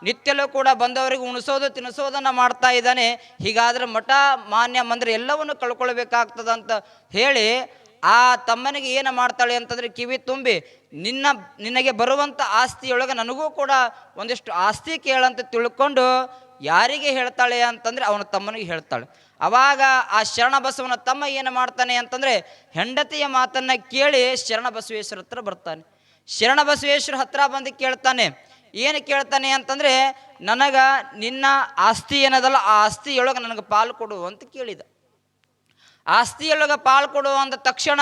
ನಿತ್ಯಲೂ ಕೂಡ ಬಂದವರಿಗೆ ಉಣಿಸೋದು ತಿನ್ನಿಸೋದನ್ನು ಮಾಡ್ತಾ ಇದ್ದಾನೆ, ಹೀಗಾದ್ರೆ ಮಠ ಮಾನ್ಯ ಮಂದಿರ ಎಲ್ಲವನ್ನು ಕಳ್ಕೊಳ್ಬೇಕಾಗ್ತದಂತ ಹೇಳಿ ಆ ತಮ್ಮನಿಗೆ ಏನು ಮಾಡ್ತಾಳೆ ಅಂತಂದರೆ, ಕಿವಿ ತುಂಬಿ ನಿನಗೆ ಬರುವಂಥ ಆಸ್ತಿಯೊಳಗೆ ನನಗೂ ಕೂಡ ಒಂದಿಷ್ಟು ಆಸ್ತಿ ಕೇಳಂತ ತಿಳ್ಕೊಂಡು ಯಾರಿಗೆ ಹೇಳ್ತಾಳೆ ಅಂತಂದರೆ ಅವನ ತಮ್ಮನಿಗೆ ಹೇಳ್ತಾಳೆ. ಅವಾಗ ಆ ಶರಣ ಬಸವನ ತಮ್ಮ ಏನು ಮಾಡ್ತಾನೆ ಅಂತಂದರೆ, ಹೆಂಡತಿಯ ಮಾತನ್ನು ಕೇಳಿ ಶರಣ ಬಸವೇಶ್ವರ ಹತ್ರ ಬರ್ತಾನೆ. ಶರಣ ಬಸವೇಶ್ವರ ಹತ್ರ ಬಂದು ಕೇಳ್ತಾನೆ. ಏನು ಕೇಳ್ತಾನೆ ಅಂತಂದರೆ, ನಿನ್ನ ಆಸ್ತಿ ಏನದಲ್ಲ ಆ ಆಸ್ತಿಯೊಳಗೆ ನನಗೆ ಪಾಲು ಕೊಡು ಅಂತ ಕೇಳಿದ. ಆಸ್ತಿಯೊಳಗೆ ಪಾಲು ಕೊಡು ಅಂದ ತಕ್ಷಣ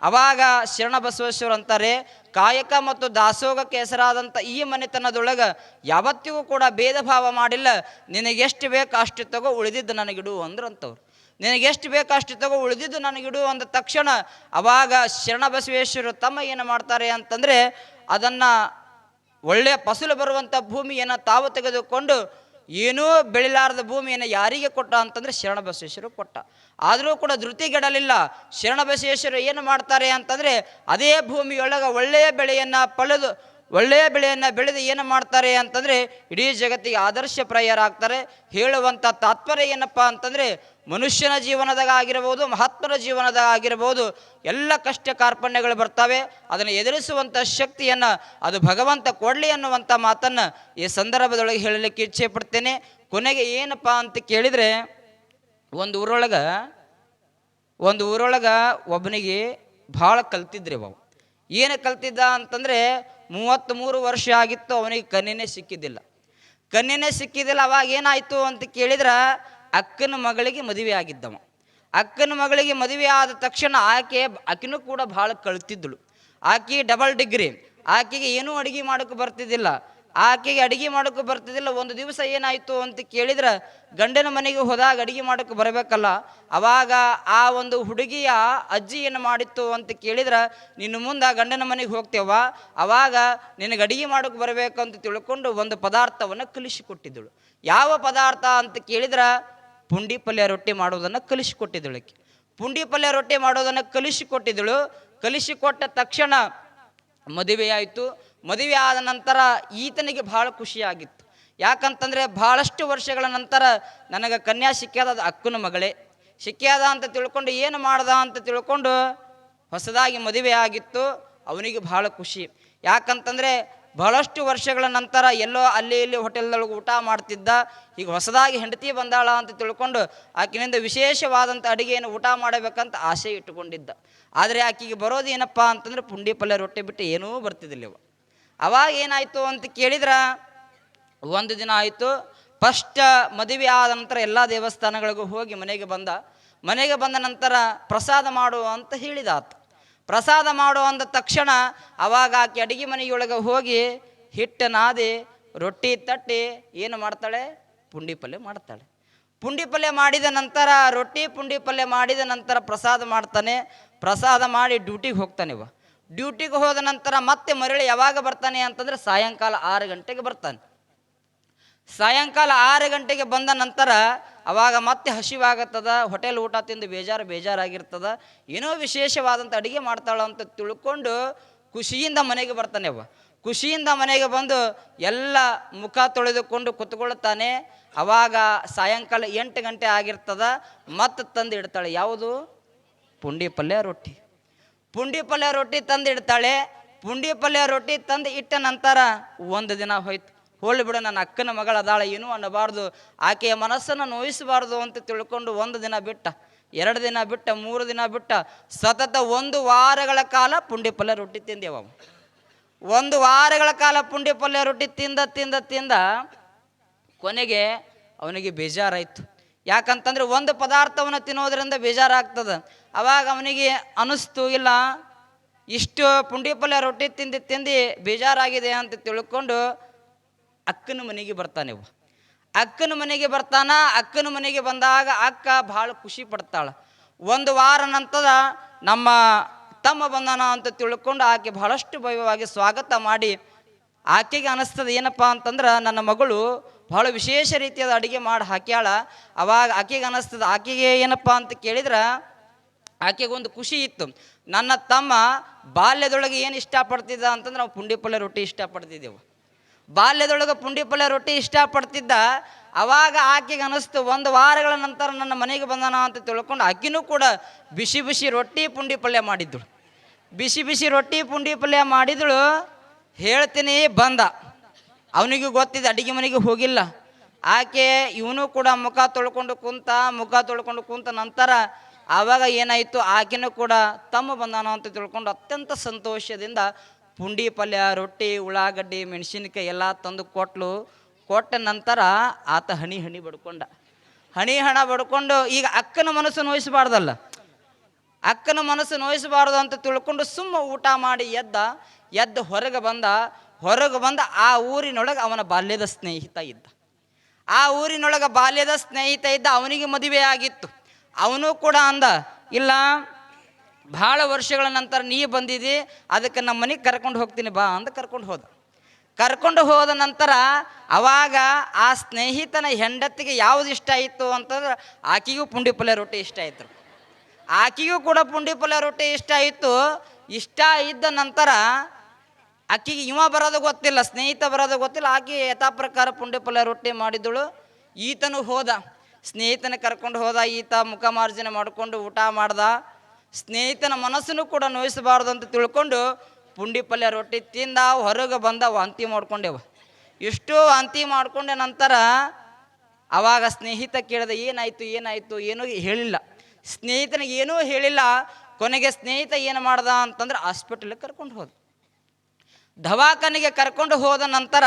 ಅವಾಗ ಶರಣಬಸವೇಶ್ವರ ಅಂತಾರೆ, ಕಾಯಕ ಮತ್ತು ದಾಸೋಗಕ್ಕೆ ಹೆಸರಾದಂಥ ಈ ಮನೆತನದೊಳಗೆ ಯಾವತ್ತಿಗೂ ಕೂಡ ಭೇದ ಭಾವ ಮಾಡಿಲ್ಲ. ನಿನಗೆಷ್ಟು ಬೇಕು ಅಷ್ಟು ತಗೋ, ಉಳಿದಿದ್ದು ನನಗಿಡು ಅಂದ್ರಂಥವ್ರು. ನಿನಗೆಷ್ಟು ಬೇಕು ಅಷ್ಟು ತಗೋ, ಉಳಿದಿದ್ದು ನನಗಿಡು ಅಂದ ತಕ್ಷಣ ಅವಾಗ ಶರಣಬಸವೇಶ್ವರರು ತಮ್ಮ ಏನು ಮಾಡ್ತಾರೆ ಅಂತಂದರೆ, ಅದನ್ನು ಒಳ್ಳೆಯ ಫಸಲು ಬರುವಂಥ ಭೂಮಿಯನ್ನು ತಾವು ತೆಗೆದುಕೊಂಡು ಏನೂ ಬೆಳಿಲಾರದ ಭೂಮಿಯನ್ನು ಯಾರಿಗೆ ಕೊಟ್ಟ ಅಂತಂದರೆ ಶರಣಬಸವೇಶ್ವರ ಕೊಟ್ಟ. ಆದರೂ ಕೂಡ ಧೃತಿಗೆಡಲಿಲ್ಲ. ಶರಣಬಸವೇಶ್ವರ ಏನು ಮಾಡ್ತಾರೆ ಅಂತಂದರೆ, ಅದೇ ಭೂಮಿಯೊಳಗೆ ಒಳ್ಳೆಯ ಬೆಳೆಯನ್ನು ಬೆಳೆದು ಏನು ಮಾಡ್ತಾರೆ ಅಂತಂದರೆ ಇಡೀ ಜಗತ್ತಿಗೆ ಆದರ್ಶಪ್ರಾಯರಾಗ್ತಾರೆ. ಹೇಳುವಂಥ ತಾತ್ಪರ್ಯ ಏನಪ್ಪ ಅಂತಂದರೆ, ಮನುಷ್ಯನ ಜೀವನದಾಗ ಆಗಿರ್ಬೋದು, ಮಹಾತ್ಮರ ಜೀವನದಾಗ ಆಗಿರ್ಬೋದು, ಎಲ್ಲ ಕಷ್ಟ ಕಾರ್ಪಣ್ಯಗಳು ಬರ್ತವೆ. ಅದನ್ನು ಎದುರಿಸುವಂಥ ಶಕ್ತಿಯನ್ನು ಅದು ಭಗವಂತ ಕೊಡಲಿ ಅನ್ನುವಂಥ ಮಾತನ್ನು ಈ ಸಂದರ್ಭದೊಳಗೆ ಹೇಳಲಿಕ್ಕೆ ಇಚ್ಛೆ ಪಡ್ತೇನೆ. ಕೊನೆಗೆ ಏನಪ್ಪ ಅಂತ ಕೇಳಿದರೆ, ಒಂದು ಊರೊಳಗೆ ಒಬ್ಬನಿಗೆ ಭಾಳ ಕಲ್ತಿದ್ರಿ ಅವ. ಏನು ಕಲ್ತಿದ್ದ ಅಂತಂದರೆ, 33 ವರ್ಷ ಆಗಿತ್ತು, ಅವನಿಗೆ ಕನ್ಯೆನೇ ಸಿಕ್ಕಿದ್ದಿಲ್ಲ. ಅವಾಗ ಏನಾಯಿತು ಅಂತ ಕೇಳಿದ್ರೆ, ಅಕ್ಕನ ಮಗಳಿಗೆ ಮದುವೆ ಆಗಿದ್ದವ. ಅಕ್ಕನ ಮಗಳಿಗೆ ಮದುವೆ ಆದ ತಕ್ಷಣ ಆಕೆನೂ ಕೂಡ ಭಾಳ ಕಳ್ತಿದ್ದಳು. ಆಕೆ ಡಬಲ್ ಡಿಗ್ರಿ. ಆಕೆಗೆ ಏನೂ ಅಡುಗೆ ಮಾಡೋಕ್ಕೆ ಬರ್ತಿದ್ದಿಲ್ಲ. ಒಂದು ದಿವಸ ಏನಾಯಿತು ಅಂತ ಕೇಳಿದ್ರೆ, ಗಂಡನ ಮನೆಗೆ ಹೋದಾಗ ಅಡುಗೆ ಮಾಡೋಕ್ಕೆ ಬರಬೇಕಲ್ಲ. ಅವಾಗ ಆ ಒಂದು ಹುಡುಗಿಯ ಅಜ್ಜಿ ಏನು ಮಾಡಿತ್ತು ಅಂತ ಕೇಳಿದ್ರೆ, ನಿನ್ನ ಮುಂದೆ ಗಂಡನ ಮನೆಗೆ ಹೋಗ್ತೇವ, ಅವಾಗ ನಿನಗೆ ಅಡುಗೆ ಮಾಡೋಕ್ಕೆ ಬರಬೇಕು ಅಂತ ತಿಳ್ಕೊಂಡು ಒಂದು ಪದಾರ್ಥವನ್ನು ಕಲಿಸಿಕೊಟ್ಟಿದ್ದಳು. ಯಾವ ಪದಾರ್ಥ ಅಂತ ಕೇಳಿದ್ರೆ, ಪುಂಡಿ ಪಲ್ಯ ರೊಟ್ಟಿ ಮಾಡೋದನ್ನು ಕಲಿಸಿಕೊಟ್ಟಿದ್ದಳು. ಪುಂಡಿ ಪಲ್ಯ ರೊಟ್ಟಿ ಮಾಡೋದನ್ನು ಕಲಿಸಿಕೊಟ್ಟ ತಕ್ಷಣ ಮದುವೆಯಾಯಿತು. ಮದುವೆ ಆದ ನಂತರ ಈತನಿಗೆ ಭಾಳ ಖುಷಿಯಾಗಿತ್ತು. ಯಾಕಂತಂದರೆ, ಭಾಳಷ್ಟು ವರ್ಷಗಳ ನಂತರ ನನಗೆ ಕನ್ಯಾ ಸಿಕ್ಕ್ಯಾದ, ಅದು ಅಕ್ಕನ ಮಗಳೇ ಸಿಕ್ಕ್ಯಾದ ಅಂತ ತಿಳ್ಕೊಂಡು ಏನು ಮಾಡ್ದ ಅಂತ ತಿಳ್ಕೊಂಡು ಹೊಸದಾಗಿ ಮದುವೆ ಆಗಿತ್ತು. ಅವನಿಗೆ ಭಾಳ ಖುಷಿ. ಯಾಕಂತಂದರೆ, ಬಹಳಷ್ಟು ವರ್ಷಗಳ ನಂತರ ಎಲ್ಲೋ ಅಲ್ಲಿ ಇಲ್ಲಿ ಹೋಟೆಲ್ದೊಳಗೆ ಊಟ ಮಾಡ್ತಿದ್ದ. ಈಗ ಹೊಸದಾಗಿ ಹೆಂಡತಿ ಬಂದಾಳ ಅಂತ ತಿಳ್ಕೊಂಡು ಆಕಿನಿಂದ ವಿಶೇಷವಾದಂಥ ಅಡುಗೆಯನ್ನು ಊಟ ಮಾಡಬೇಕಂತ ಆಸೆ ಇಟ್ಟುಕೊಂಡಿದ್ದ. ಆದರೆ ಆಕೆಗೆ ಬರೋದು ಏನಪ್ಪ ಅಂತಂದರೆ, ಪುಂಡಿ ಪಲ್ಯ ರೊಟ್ಟಿ ಬಿಟ್ಟು ಏನೂ ಬರ್ತಿದ್ದಿಲ್ಲ. ಅವಾಗ ಏನಾಯಿತು ಅಂತ ಕೇಳಿದ್ರೆ, ಒಂದು ದಿನ ಆಯಿತು. ಫಸ್ಟ್ ಮದುವೆ ಆದ ನಂತರ ಎಲ್ಲ ದೇವಸ್ಥಾನಗಳಿಗೂ ಹೋಗಿ ಮನೆಗೆ ಬಂದ ನಂತರ ಪ್ರಸಾದ ಮಾಡು ಅಂತ ಹೇಳಿದ ಆತ. ಪ್ರಸಾದ ಮಾಡು ಅಂದ ತಕ್ಷಣ ಅವಾಗ ಆಕೆ ಅಡುಗೆ ಮನೆಯೊಳಗೆ ಹೋಗಿ ಹಿಟ್ಟು ನಾದಿ ರೊಟ್ಟಿ ತಟ್ಟಿ ಏನು ಮಾಡ್ತಾಳೆ, ಪುಂಡಿ ಪಲ್ಯ ಮಾಡ್ತಾಳೆ. ಪುಂಡಿ ಪಲ್ಯ ಮಾಡಿದ ನಂತರ, ಪುಂಡಿ ಪಲ್ಯ ಮಾಡಿದ ನಂತರ ಪ್ರಸಾದ ಮಾಡ್ತಾನೆ. ಪ್ರಸಾದ ಮಾಡಿ ಡ್ಯೂಟಿಗೆ ಹೋಗ್ತಾನೆ. ಡ್ಯೂಟಿಗೆ ಹೋದ ನಂತರ ಮತ್ತೆ ಮರಳಿ ಯಾವಾಗ ಬರ್ತಾನೆ ಅಂತಂದರೆ, ಸಾಯಂಕಾಲ 6 ಗಂಟೆಗೆ ಬರ್ತಾನೆ. ಸಾಯಂಕಾಲ 6 ಗಂಟೆಗೆ ಬಂದ ನಂತರ ಅವಾಗ ಮತ್ತೆ ಹಸಿವಾಗತ್ತದ. ಹೋಟೆಲ್ ಊಟ ತಿಂದು ಬೇಜಾರಾಗಿರ್ತದ. ಏನೋ ವಿಶೇಷವಾದಂಥ ಅಡುಗೆ ಮಾಡ್ತಾಳ ಅಂತ ತಿಳ್ಕೊಂಡು ಖುಷಿಯಿಂದ ಮನೆಗೆ ಬರ್ತಾನೆ. ಖುಷಿಯಿಂದ ಮನೆಗೆ ಬಂದು ಎಲ್ಲ ಮುಖ ತೊಳೆದುಕೊಂಡು ಕುತ್ಕೊಳ್ತಾನೆ. ಅವಾಗ ಸಾಯಂಕಾಲ 8 ಗಂಟೆ ಆಗಿರ್ತದ. ಮತ್ತೆ ತಂದು ಇಡ್ತಾಳೆ. ಯಾವುದು? ಪುಂಡಿ ಪಲ್ಯ ರೊಟ್ಟಿ. ಪುಂಡಿ ಪಲ್ಯ ರೊಟ್ಟಿ ತಂದು ಇಡ್ತಾಳೆ. ಪುಂಡಿ ಪಲ್ಯ ರೊಟ್ಟಿ ತಂದು ಇಟ್ಟ ನಂತರ ಒಂದು ದಿನ ಹೋಯ್ತು. ಹೋಳಿ ಬಿಡು, ನನ್ನ ಅಕ್ಕನ ಮಗಳದಾಳ, ಏನೂ ಅನ್ನಬಾರ್ದು, ಆಕೆಯ ಮನಸ್ಸನ್ನು ನೋಯಿಸಬಾರ್ದು ಅಂತ ತಿಳ್ಕೊಂಡು 1 ದಿನ ಬಿಟ್ಟ, 2 ದಿನ ಬಿಟ್ಟ, 3 ದಿನ ಬಿಟ್ಟ, ಸತತ 1 ವಾರಗಳ ಕಾಲ ಪುಂಡಿ ಪಲ್ಯ ರೊಟ್ಟಿ ತಿಂದೇವ. 1 ವಾರಗಳ ಕಾಲ ಪುಂಡಿ ಪಲ್ಯ ರೊಟ್ಟಿ ತಿಂದ ಕೊನೆಗೆ ಅವನಿಗೆ ಬೇಜಾರಾಯಿತು. ಯಾಕಂತಂದರೆ, ಒಂದು ಪದಾರ್ಥವನ್ನು ತಿನ್ನೋದ್ರಿಂದ ಬೇಜಾರಾಗ್ತದೆ. ಅವಾಗ ಅವನಿಗೆ ಅನ್ನಿಸ್ತು, ಇಲ್ಲ ಇಷ್ಟು ಪುಂಡಿ ಪಲ್ಯ ರೊಟ್ಟಿ ತಿಂದು ಬೇಜಾರಾಗಿದೆ ಅಂತ ತಿಳ್ಕೊಂಡು ಅಕ್ಕನ ಮನೆಗೆ ಬರ್ತಾನೆ. ಅಕ್ಕನ ಮನೆಗೆ ಬಂದಾಗ ಅಕ್ಕ ಭಾಳ ಖುಷಿ ಪಡ್ತಾಳೆ. 1 ವಾರ ನಂತರ ನಮ್ಮ ತಮ್ಮ ಬಂದಾನ ಅಂತ ತಿಳ್ಕೊಂಡು ಆಕೆ ಬಹಳಷ್ಟು ಭವ್ಯವಾಗಿ ಸ್ವಾಗತ ಮಾಡಿ, ಆಕೆಗೆ ಅನ್ನಿಸ್ತದೆ ಏನಪ್ಪ ಅಂತಂದ್ರೆ, ನನ್ನ ಮಗಳು ಭಾಳ ವಿಶೇಷ ರೀತಿಯಾದ ಅಡುಗೆ ಮಾಡಿ ಹಾಕ್ಯಾಳ. ಅವಾಗ ಆಕೆಗೆ ಅನ್ನಿಸ್ತದೆ, ಆಕೆಗೆ ಏನಪ್ಪ ಅಂತ ಕೇಳಿದ್ರೆ, ಆಕೆಗೊಂದು ಖುಷಿ ಇತ್ತು. ನನ್ನ ತಮ್ಮ ಬಾಲ್ಯದೊಳಗೆ ಏನು ಇಷ್ಟಪಡ್ತಿದ್ದ ಅಂತಂದ್ರೆ, ನಾವು ಪುಂಡಿ ಪಲ್ಯ ರೊಟ್ಟಿ ಇಷ್ಟಪಡ್ತಿದ್ದೆವು. ಬಾಲ್ಯದೊಳಗೆ ಪುಂಡಿ ಪಲ್ಯ ರೊಟ್ಟಿ ಇಷ್ಟಪಡ್ತಿದ್ದ. ಅವಾಗ ಆಕೆಗೆ ಅನ್ನಿಸ್ತು, 1 ವಾರಗಳ ನಂತರ ನನ್ನ ಮನೆಗೆ ಬಂದಾನ ಅಂತ ತಿಳ್ಕೊಂಡು ಆಕೆನೂ ಕೂಡ ಬಿಸಿ ರೊಟ್ಟಿ ಪುಂಡಿ ಪಲ್ಯ ಮಾಡಿದ್ದಳು. ಬಿಸಿ ರೊಟ್ಟಿ ಪುಂಡಿ ಪಲ್ಯ ಮಾಡಿದಳು. ಹೇಳ್ತೀನಿ, ಬಂದ. ಅವನಿಗೂ ಗೊತ್ತಿದೆ, ಅಡುಗೆ ಮನೆಗೆ ಹೋಗಿಲ್ಲ. ಆಕೆ ಇವನು ಕೂಡ ಮುಖ ತೊಳ್ಕೊಂಡು ಕುಂತ ನಂತರ ಆವಾಗ ಏನಾಯಿತು, ಆಕೆನೂ ಕೂಡ ತಮ್ಮ ಬಂದಾನ ಅಂತ ತಿಳ್ಕೊಂಡು ಅತ್ಯಂತ ಸಂತೋಷದಿಂದ ಪುಂಡಿ ಪಲ್ಯ ರೊಟ್ಟಿ ಉಳ್ಳಾಗಡ್ಡಿ ಮೆಣಸಿನ್ಕಾಯಿ ಎಲ್ಲ ತಂದು ಕೊಟ್ಟ ನಂತರ ಆತ ಹಣಿ ಬಡ್ಕೊಂಡ. ಹಣ ಬಡ್ಕೊಂಡು, ಈಗ ಅಕ್ಕನ ಮನಸ್ಸು ನೋಯಿಸಬಾರ್ದಲ್ಲ, ಅಕ್ಕನ ಮನಸ್ಸು ನೋಯಿಸಬಾರ್ದು ಅಂತ ತಿಳ್ಕೊಂಡು ಸುಮ್ಮ ಊಟ ಮಾಡಿ ಎದ್ದು ಹೊರಗೆ ಬಂದ ಆ ಊರಿನೊಳಗೆ ಅವನ ಬಾಲ್ಯದ ಸ್ನೇಹಿತ ಇದ್ದ. ಆ ಊರಿನೊಳಗೆ ಬಾಲ್ಯದ ಸ್ನೇಹಿತ ಇದ್ದ, ಅವನಿಗೆ ಮದುವೆ ಆಗಿತ್ತು. ಅವನು ಕೂಡ ಅಂದ, ಇಲ್ಲ ಭಾಳ ವರ್ಷಗಳ ನಂತರ ನೀ ಬಂದಿದ್ದಿ, ಅದಕ್ಕೆ ನಮ್ಮ ಮನೆಗೆ ಕರ್ಕೊಂಡು ಹೋಗ್ತೀನಿ ಬಾ ಅಂತ ಕರ್ಕೊಂಡು ಹೋದ ನಂತರ ಅವಾಗ ಆ ಸ್ನೇಹಿತನ ಹೆಂಡತಿಗೆ ಯಾವುದು ಇಷ್ಟ ಆಯಿತು ಅಂತಂದ್ರೆ ಆಕೆಗೂ ಪುಂಡಿ ಪಲ್ಯ ರೊಟ್ಟಿ ಇಷ್ಟ ಆಯಿತು. ಆಕೆಗೂ ಕೂಡ ಪುಂಡಿ ಪಲ್ಯ ರೊಟ್ಟಿ ಇಷ್ಟ ಆಯಿತು. ಇಷ್ಟ ಇದ್ದ ನಂತರ ಆಕೆಗೆ ಇವ ಬರೋದು ಗೊತ್ತಿಲ್ಲ, ಸ್ನೇಹಿತ ಬರೋದು ಗೊತ್ತಿಲ್ಲ. ಆಕೆ ಯಥಾ ಪ್ರಕಾರ ಪುಂಡಿ ಪಲ್ಯ ರೊಟ್ಟಿ ಮಾಡಿದಳು. ಈತನು ಹೋದ, ಸ್ನೇಹಿತನ ಕರ್ಕೊಂಡು ಹೋದ. ಈತ ಮುಖ ಮಾರ್ಜನೆ ಮಾಡಿಕೊಂಡು ಊಟ ಮಾಡ್ದ. ಸ್ನೇಹಿತನ ಮನಸ್ಸನ್ನು ಕೂಡ ನೋಯಿಸಬಾರ್ದು ಅಂತ ತಿಳ್ಕೊಂಡು ಪುಂಡಿ ಪಲ್ಯ ರೊಟ್ಟಿ ತಿಂದ. ಹೊರಗೆ ಬಂದ, ವಾಂತಿ ಮಾಡ್ಕೊಂಡೆವು. ಇಷ್ಟು ವಾಂತಿ ಮಾಡ್ಕೊಂಡ ನಂತರ ಅವಾಗ ಸ್ನೇಹಿತ ಕೇಳಿದ, ಏನಾಯಿತು ಏನೂ ಹೇಳಿಲ್ಲ. ಸ್ನೇಹಿತನಿಗೆ ಏನೂ ಹೇಳಿಲ್ಲ. ಕೊನೆಗೆ ಸ್ನೇಹಿತ ಏನು ಮಾಡ್ದ ಅಂತಂದ್ರೆ ಹಾಸ್ಪಿಟಲ್ಗೆ ಕರ್ಕೊಂಡು ಹೋದ. ದವಾಖಾನೆಗೆ ಕರ್ಕೊಂಡು ಹೋದ ನಂತರ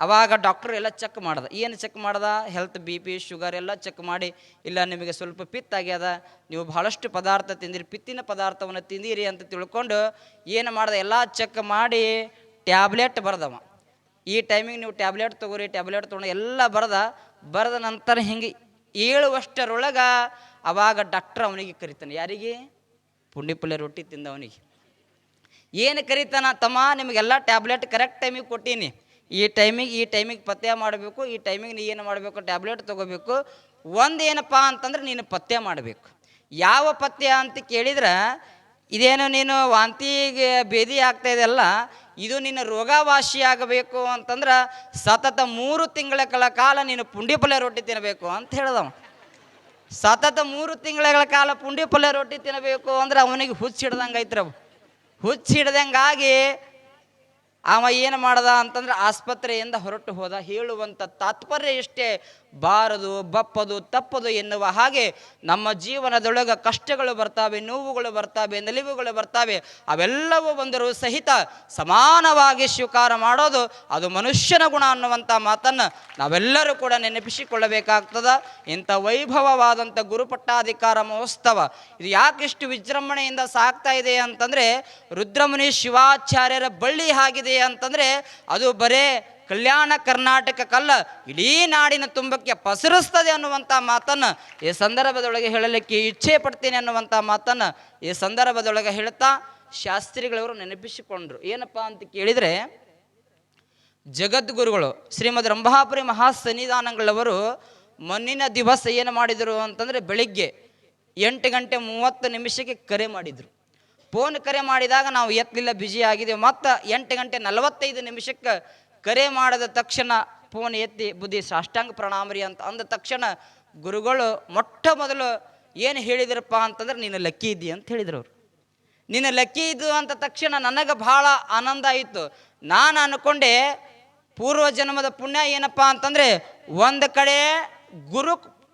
ಅವಾಗ ಡಾಕ್ಟರ್ ಎಲ್ಲ ಚೆಕ್ ಮಾಡ್ದ. ಏನು ಚೆಕ್ ಮಾಡ್ದ? ಹೆಲ್ತ್, BP, ಶುಗರ್ ಎಲ್ಲ ಚೆಕ್ ಮಾಡಿ, ಇಲ್ಲ ನಿಮಗೆ ಸ್ವಲ್ಪ ಪಿತ್ತಾಗ್ಯದ, ನೀವು ಭಾಳಷ್ಟು ಪದಾರ್ಥ ತಿಂದಿರಿ, ಪಿತ್ತಿನ ಪದಾರ್ಥವನ್ನು ತಿಂದಿರಿ ಅಂತ ತಿಳ್ಕೊಂಡು ಏನು ಮಾಡ್ದ? ಎಲ್ಲ ಚೆಕ್ ಮಾಡಿ ಟ್ಯಾಬ್ಲೆಟ್ ಬರ್ದವ. ಈ ಟೈಮಿಗೆ ನೀವು ಟ್ಯಾಬ್ಲೆಟ್ ತೊಗೋರಿ, ಟ್ಯಾಬ್ಲೆಟ್ ತೊಗೊಂಡು ಎಲ್ಲ ಬರೆದ ನಂತರ ಹಿಂಗೆ 7 ವರ್ಷರೊಳಗೆ ಅವಾಗ ಡಾಕ್ಟ್ರ್ ಅವನಿಗೆ ಕರಿತಾನೆ. ಯಾರಿಗೆ? ಪುಂಡಿ ಪಲ್ಯ ರೊಟ್ಟಿ ತಿಂದವನಿಗೆ. ಏನು ಕರಿತಾನ? ತಮ್ಮ, ನಿಮಗೆಲ್ಲ ಟ್ಯಾಬ್ಲೆಟ್ ಕರೆಕ್ಟ್ ಟೈಮಿಗೆ ಕೊಟ್ಟೀನಿ, ಈ ಟೈಮಿಗೆ ಪಥ್ಯ ಮಾಡಬೇಕು, ಈ ಟೈಮಿಗೆ ನೀ ಏನು ಮಾಡಬೇಕು? ಟ್ಯಾಬ್ಲೆಟ್ ತೊಗೋಬೇಕು. ಒಂದು ಏನಪ್ಪ ಅಂತಂದ್ರೆ ನೀನು ಪಥ್ಯ ಮಾಡಬೇಕು. ಯಾವ ಪಥ್ಯ ಅಂತ ಕೇಳಿದ್ರೆ, ಇದೇನು ನೀನು ವಾಂತಿಗೆ ಭೇದಿ ಆಗ್ತಾ ಇದೆಯಲ್ಲ, ಇದು ನಿನ್ನ ರೋಗವಾಸಿಯಾಗಬೇಕು ಅಂತಂದ್ರೆ ಸತತ 3 ತಿಂಗಳ ಕಾಲ ನೀನು ಪುಂಡಿ ಪಲ್ಯ ರೊಟ್ಟಿ ತಿನ್ನಬೇಕು ಅಂತ ಹೇಳ್ದವ. ಸತತ 3 ತಿಂಗಳ ಕಾಲ ಪುಂಡಿ ಪಲ್ಯ ರೊಟ್ಟಿ ತಿನ್ನಬೇಕು ಅಂದ್ರೆ ಅವನಿಗೆ ಹುಚ್ಚಿಡ್ದಂಗೆ ಐತ್ರವು. ಹುಚ್ಚಿಡ್ದಂಗಾಗಿ ಅವ ಏನು ಮಾಡ್ದ ಅಂತಂದ್ರೆ ಆಸ್ಪತ್ರೆಯಿಂದ ಹೊರಟು ಹೋದ. ಹೇಳುವಂಥ ತಾತ್ಪರ್ಯ ಇಷ್ಟೇ, ಬಾರದು ಬಪ್ಪದು ತಪ್ಪದು ಎನ್ನುವ ಹಾಗೆ ನಮ್ಮ ಜೀವನದೊಳಗೆ ಕಷ್ಟಗಳು ಬರ್ತಾವೆ, ನೋವುಗಳು ಬರ್ತಾವೆ, ನಲಿವುಗಳು ಬರ್ತಾವೆ. ಅವೆಲ್ಲವೂ ಬಂದರೂ ಸಹಿತ ಸಮಾನವಾಗಿ ಸ್ವೀಕಾರ ಮಾಡೋದು ಅದು ಮನುಷ್ಯನ ಗುಣ ಅನ್ನುವಂಥ ಮಾತನ್ನು ನಾವೆಲ್ಲರೂ ಕೂಡ ನೆನಪಿಸಿಕೊಳ್ಳಬೇಕಾಗ್ತದ. ಇಂಥ ವೈಭವವಾದಂಥ ಗುರುಪಟ್ಟಾಧಿಕಾರ ಮಹೋತ್ಸವ ಇದು ಯಾಕಿಷ್ಟು ವಿಜೃಂಭಣೆಯಿಂದ ಸಾಗ್ತಾ ಇದೆ ಅಂತಂದರೆ, ರುದ್ರಮುನಿ ಶಿವಾಚಾರ್ಯರ ಬಳ್ಳಿ ಆಗಿದೆ ಅಂತಂದರೆ ಅದು ಬರೇ ಕಲ್ಯಾಣ ಕರ್ನಾಟಕಕ್ಕಲ್ಲ, ಇಡೀ ನಾಡಿನ ತುಂಬಕ್ಕೆ ಪಸರಿಸ್ತದೆ ಅನ್ನುವಂಥ ಮಾತನ್ನು ಈ ಸಂದರ್ಭದೊಳಗೆ ಹೇಳಲಿಕ್ಕೆ ಇಚ್ಛೆ ಪಡ್ತೀನಿ ಅನ್ನುವಂಥ ಮಾತನ್ನು ಈ ಸಂದರ್ಭದೊಳಗೆ ಹೇಳ್ತಾ ಶಾಸ್ತ್ರಿಗಳವರು ನೆನಪಿಸಿಕೊಂಡ್ರು. ಏನಪ್ಪ ಅಂತ ಕೇಳಿದರೆ, ಜಗದ್ಗುರುಗಳು ಶ್ರೀಮದ್ ರಂಭಾಪುರಿ ಮಹಾಸನ್ನಿಧಾನಗಳವರು ಮೊನ್ನಿನ ದಿವಸ ಏನು ಮಾಡಿದರು ಅಂತಂದರೆ, ಬೆಳಿಗ್ಗೆ 8:30 ಕರೆ ಮಾಡಿದರು. ಫೋನ್ ಕರೆ ಮಾಡಿದಾಗ ನಾವು ಎತ್ತಲಿಲ್ಲ, ಬ್ಯುಸಿ ಆಗಿದ್ದೇವೆ. ಮತ್ತು 8:45 ಕರೆ ಮಾಡಿದ ತಕ್ಷಣ ಫೋನ್ ಎತ್ತಿ ಬುದ್ಧಿ ಸಾಷ್ಟಾಂಗ ಪ್ರಣಾಮರಿ ಅಂತ ಅಂದ ತಕ್ಷಣ ಗುರುಗಳು ಮೊಟ್ಟ ಮೊದಲು ಏನು ಹೇಳಿದ್ರಪ್ಪ ಅಂತಂದ್ರೆ, ನೀನು ಲಕ್ಕಿ ಇದ್ದಿ ಅಂತ ಹೇಳಿದ್ರು ಅವರು. ನೀನು ಲಕ್ಕಿ ಇದ್ದು ಅಂತ ತಕ್ಷಣ ನನಗೆ ಭಾಳ ಆನಂದ ಆಯಿತು. ನಾನು ಅಂದ್ಕೊಂಡೆ ಪೂರ್ವ ಜನ್ಮದ ಪುಣ್ಯ ಏನಪ್ಪ ಅಂತಂದರೆ,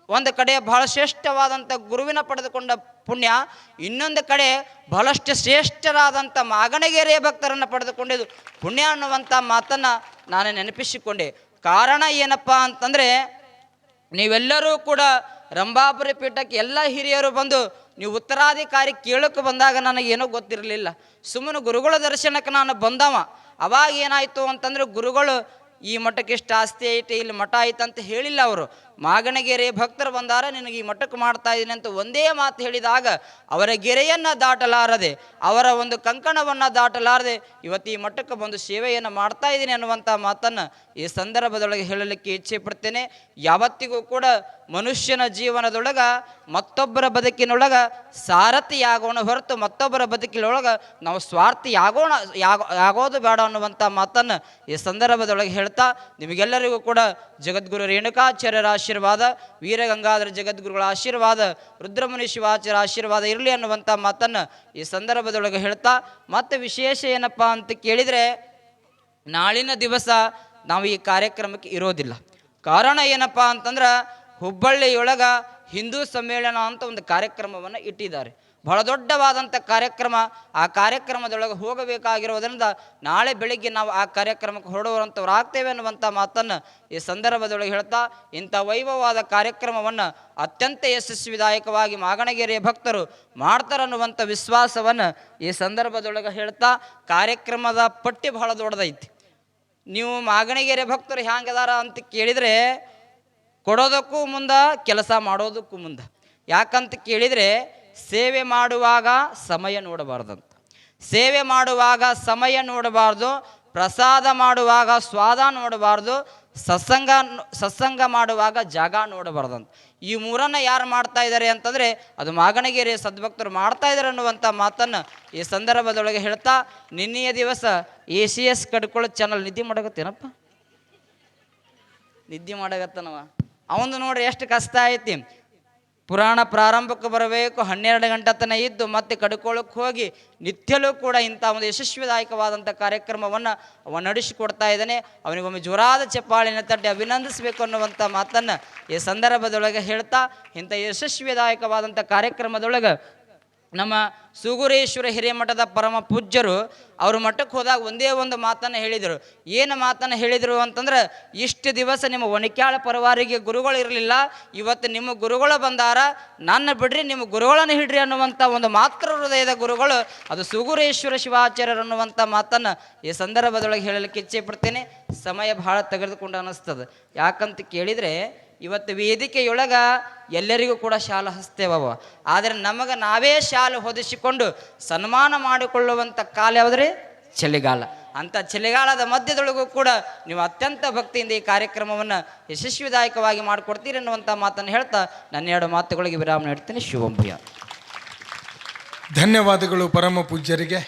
ಒಂದು ಕಡೆ ಬಹಳ ಶ್ರೇಷ್ಠವಾದಂಥ ಗುರುವಿನ ಪಡೆದುಕೊಂಡ ಪುಣ್ಯ, ಇನ್ನೊಂದು ಕಡೆ ಬಹಳಷ್ಟು ಶ್ರೇಷ್ಠರಾದಂಥ ಮಾಗಣಗೆರೆಯ ಭಕ್ತರನ್ನು ಪಡೆದುಕೊಂಡಿದ್ದು ಪುಣ್ಯ ಅನ್ನುವಂಥ ಮಾತನ್ನು ನಾನು ನೆನಪಿಸಿಕೊಂಡೆ. ಕಾರಣ ಏನಪ್ಪ ಅಂತಂದರೆ, ನೀವೆಲ್ಲರೂ ಕೂಡ ರಂಭಾಪುರಿ ಪೀಠಕ್ಕೆ ಎಲ್ಲ ಹಿರಿಯರು ಬಂದು ನೀವು ಉತ್ತರಾಧಿಕಾರಿ ಕೇಳಕ್ಕೆ ಬಂದಾಗ ನನಗೇನೋ ಗೊತ್ತಿರಲಿಲ್ಲ. ಸುಮ್ಮನೆ ಗುರುಗಳ ದರ್ಶನಕ್ಕೆ ನಾನು ಬಂದವ. ಅವಾಗ ಏನಾಯಿತು ಅಂತಂದರೆ, ಗುರುಗಳು ಈ ಮಠಕ್ಕೆ ಇಷ್ಟು ಆಸ್ತಿ ಐತೆ, ಇಲ್ಲಿ ಮಠ ಐತೆ ಅಂತ ಹೇಳಿಲ್ಲ ಅವರು. ಮಾಗಣಗೆರೆ ಭಕ್ತರು ಬಂದಾರ, ನಿನಗೆ ಈ ಮಠಕ್ಕೆ ಮಾಡ್ತಾ ಇದ್ದೀನಿ ಅಂತ ಒಂದೇ ಮಾತು ಹೇಳಿದಾಗ ಅವರ ಗೆರೆಯನ್ನು ದಾಟಲಾರದೆ, ಅವರ ಒಂದು ಕಂಕಣವನ್ನು ದಾಟಲಾರದೆ ಇವತ್ತು ಈ ಮಠಕ್ಕೆ ಬಂದು ಸೇವೆಯನ್ನು ಮಾಡ್ತಾ ಇದ್ದೀನಿ ಅನ್ನುವಂಥ ಮಾತನ್ನು ಈ ಸಂದರ್ಭದೊಳಗೆ ಹೇಳಲಿಕ್ಕೆ ಇಚ್ಛೆ ಪಡ್ತೇನೆ. ಯಾವತ್ತಿಗೂ ಕೂಡ ಮನುಷ್ಯನ ಜೀವನದೊಳಗೆ ಮತ್ತೊಬ್ಬರ ಬದುಕಿನೊಳಗೆ ಸಾರಥಿಯಾಗೋಣ ಹೊರತು ಮತ್ತೊಬ್ಬರ ಬದುಕಿನೊಳಗೆ ನಾವು ಸ್ವಾರ್ಥಿ ಆಗೋದು ಬೇಡ ಅನ್ನುವಂಥ ಮಾತನ್ನು ಈ ಸಂದರ್ಭದೊಳಗೆ ಹೇಳ್ತಾ, ನಿಮಗೆಲ್ಲರಿಗೂ ಕೂಡ ಜಗದ್ಗುರು ರೇಣುಕಾಚಾರ್ಯರ ಆಶೀರ್ವಾದ, ವೀರಗಂಗಾಧರ ಜಗದ್ಗುರುಗಳ ಆಶೀರ್ವಾದ, ರುದ್ರಮುನಿ ಶಿವಾಚಾರ್ಯ ಆಶೀರ್ವಾದ ಇರಲಿ ಅನ್ನುವಂಥ ಮಾತನ್ನು ಈ ಸಂದರ್ಭದೊಳಗೆ ಹೇಳ್ತಾ, ಮತ್ತು ವಿಶೇಷ ಏನಪ್ಪ ಅಂತ ಕೇಳಿದರೆ, ನಾಳಿನ ದಿವಸ ನಾವು ಈ ಕಾರ್ಯಕ್ರಮಕ್ಕೆ ಇರೋದಿಲ್ಲ. ಕಾರಣ ಏನಪ್ಪ ಅಂತಂದ್ರೆ, ಹುಬ್ಬಳ್ಳಿಯೊಳಗೆ ಹಿಂದೂ ಸಮ್ಮೇಳನ ಅಂತ ಒಂದು ಕಾರ್ಯಕ್ರಮವನ್ನು ಇಟ್ಟಿದ್ದಾರೆ. ಬಹಳ ದೊಡ್ಡವಾದಂಥ ಕಾರ್ಯಕ್ರಮ. ಆ ಕಾರ್ಯಕ್ರಮದೊಳಗೆ ಹೋಗಬೇಕಾಗಿರೋದ್ರಿಂದ ನಾಳೆ ಬೆಳಿಗ್ಗೆ ನಾವು ಆ ಕಾರ್ಯಕ್ರಮಕ್ಕೆ ಹೊರಡುವಂಥವ್ರು ಆಗ್ತೇವೆ ಅನ್ನುವಂಥ ಮಾತನ್ನು ಈ ಸಂದರ್ಭದೊಳಗೆ ಹೇಳ್ತಾ, ಇಂಥ ವೈಭವವಾದ ಕಾರ್ಯಕ್ರಮವನ್ನು ಅತ್ಯಂತ ಯಶಸ್ವಿದಾಯಕವಾಗಿ ಮಾಗಣಗೆರೆಯ ಭಕ್ತರು ಮಾಡ್ತಾರನ್ನುವಂಥ ವಿಶ್ವಾಸವನ್ನು ಈ ಸಂದರ್ಭದೊಳಗೆ ಹೇಳ್ತಾ, ಕಾರ್ಯಕ್ರಮದ ಪಟ್ಟಿ ಬಹಳ ದೊಡ್ಡದೈತಿ. ನೀವು ಮಾಗಣಗೆರೆ ಭಕ್ತರು ಹ್ಯಾಂಗದಾರ ಅಂತ ಕೇಳಿದರೆ, ಕೊಡೋದಕ್ಕೂ ಮುಂದೆ ಕೆಲಸ ಮಾಡೋದಕ್ಕೂ ಮುಂದೆ. ಯಾಕಂತ ಕೇಳಿದರೆ, ಸೇವೆ ಮಾಡುವಾಗ ಸಮಯ ನೋಡಬಾರ್ದಂತ. ಸೇವೆ ಮಾಡುವಾಗ ಸಮಯ ನೋಡಬಾರ್ದು, ಪ್ರಸಾದ ಮಾಡುವಾಗ ಸ್ವಾದ ನೋಡಬಾರ್ದು, ಸತ್ಸಂಗ ಮಾಡುವಾಗ ಜಾಗ ನೋಡಬಾರ್ದಂತ. ಈ ಮೂರನ್ನು ಯಾರು ಮಾಡ್ತಾ ಇದ್ದಾರೆ ಅಂತಂದರೆ ಅದು ಮಾಗಣಗೆರೆ ಸದ್ಭಕ್ತರು ಮಾಡ್ತಾ ಇದ್ದಾರೆ ಅನ್ನುವಂಥ ಮಾತನ್ನು ಈ ಸಂದರ್ಭದೊಳಗೆ ಹೇಳ್ತಾ, ನಿನ್ನೆಯ ದಿವಸ ACS ಕಡ್ಕೊಳ್ಳೋ ಚಾನಲ್ ನಿದ್ದೆ ಮಾಡಕತ್ತೇನಪ್ಪ, ನಿದ್ದೆ ಮಾಡಕತ್ತನವ ಅವಂದು ನೋಡ್ರಿ ಎಷ್ಟು ಕಷ್ಟ ಐತಿ. ಪುರಾಣ ಪ್ರಾರಂಭಕ್ಕೆ ಬರಬೇಕು, 12 ಗಂಟೆ ತನಕ ಇದ್ದು ಮತ್ತೆ ಕಡ್ಕೊಳ್ಳೋಕೆ ಹೋಗಿ ನಿತ್ಯಲೂ ಕೂಡ ಇಂಥ ಒಂದು ಯಶಸ್ವಿದಾಯಕವಾದಂಥ ಕಾರ್ಯಕ್ರಮವನ್ನು ಅವ ನಡೆಸಿಕೊಡ್ತಾ ಇದ್ದಾನೆ. ಅವನಿಗೊಮ್ಮೆ ಜೋರಾದ ಚಪ್ಪಾಳಿನ ತಟ್ಟಿ ಅಭಿನಂದಿಸಬೇಕು ಅನ್ನುವಂಥ ಮಾತನ್ನು ಈ ಸಂದರ್ಭದೊಳಗೆ ಹೇಳ್ತಾ, ಇಂಥ ಯಶಸ್ವಿದಾಯಕವಾದಂಥ ಕಾರ್ಯಕ್ರಮದೊಳಗೆ ನಮ್ಮ ಸೂಗೂರೇಶ್ವರ ಹಿರೇಮಠದ ಪರಮ ಪೂಜ್ಯರು ಅವರು ಮಠಕ್ಕೆ ಹೋದಾಗ ಒಂದೇ ಒಂದು ಮಾತನ್ನು ಹೇಳಿದರು. ಏನು ಮಾತನ್ನು ಹೇಳಿದರು ಅಂತಂದ್ರೆ, ಇಷ್ಟು ದಿವಸ ನಿಮ್ಮ ಒಣಕ್ಯಾಳ ಪರವಾರಿಗೆ ಗುರುಗಳು ಇರಲಿಲ್ಲ, ಇವತ್ತು ನಿಮ್ಮ ಗುರುಗಳು ಬಂದಾರ, ನನ್ನ ಬಿಡ್ರಿ ನಿಮ್ಮ ಗುರುಗಳನ್ನು ಹಿಡ್ರಿ ಅನ್ನುವಂಥ ಒಂದು ಮಾತೃ ಹೃದಯದ ಗುರುಗಳು ಅದು ಸೂಗೂರೇಶ್ವರ ಶಿವಾಚಾರ್ಯರು ಅನ್ನುವಂಥ ಮಾತನ್ನು ಈ ಸಂದರ್ಭದೊಳಗೆ ಹೇಳಲಿಕ್ಕೆ ಇಚ್ಛೆ ಪಡ್ತೇನೆ. ಸಮಯ ಬಹಳ ತೆಗೆದುಕೊಂಡು ಅನ್ನಿಸ್ತದೆ. ಯಾಕಂತ ಕೇಳಿದರೆ, ಇವತ್ತು ವೇದಿಕೆಯೊಳಗೆ ಎಲ್ಲರಿಗೂ ಕೂಡ ಶಾಲು ಹಸ್ತೇವವ, ಆದರೆ ನಮಗೆ ನಾವೇ ಶಾಲು ಹೊದಿಸಿಕೊಂಡು ಸನ್ಮಾನ ಮಾಡಿಕೊಳ್ಳುವಂಥ ಕಾಲ ಯಾವುದ್ರಿ? ಚಳಿಗಾಲ. ಅಂಥ ಚಳಿಗಾಲದ ಮಧ್ಯದೊಳಗೂ ಕೂಡ ನೀವು ಅತ್ಯಂತ ಭಕ್ತಿಯಿಂದ ಈ ಕಾರ್ಯಕ್ರಮವನ್ನು ಯಶಸ್ವಿದಾಯಕವಾಗಿ ಮಾಡಿಕೊಡ್ತೀರಿ ಅನ್ನುವಂಥ ಮಾತನ್ನು ಹೇಳ್ತಾ ನನ್ನ 2 ಮಾತುಗಳಿಗೆ ವಿರಾಮ ನೀಡ್ತೇನೆ. ಶುಭಂ ಭೂಯಾತ್. ಧನ್ಯವಾದಗಳು ಪರಮ ಪೂಜ್ಯರಿಗೆ.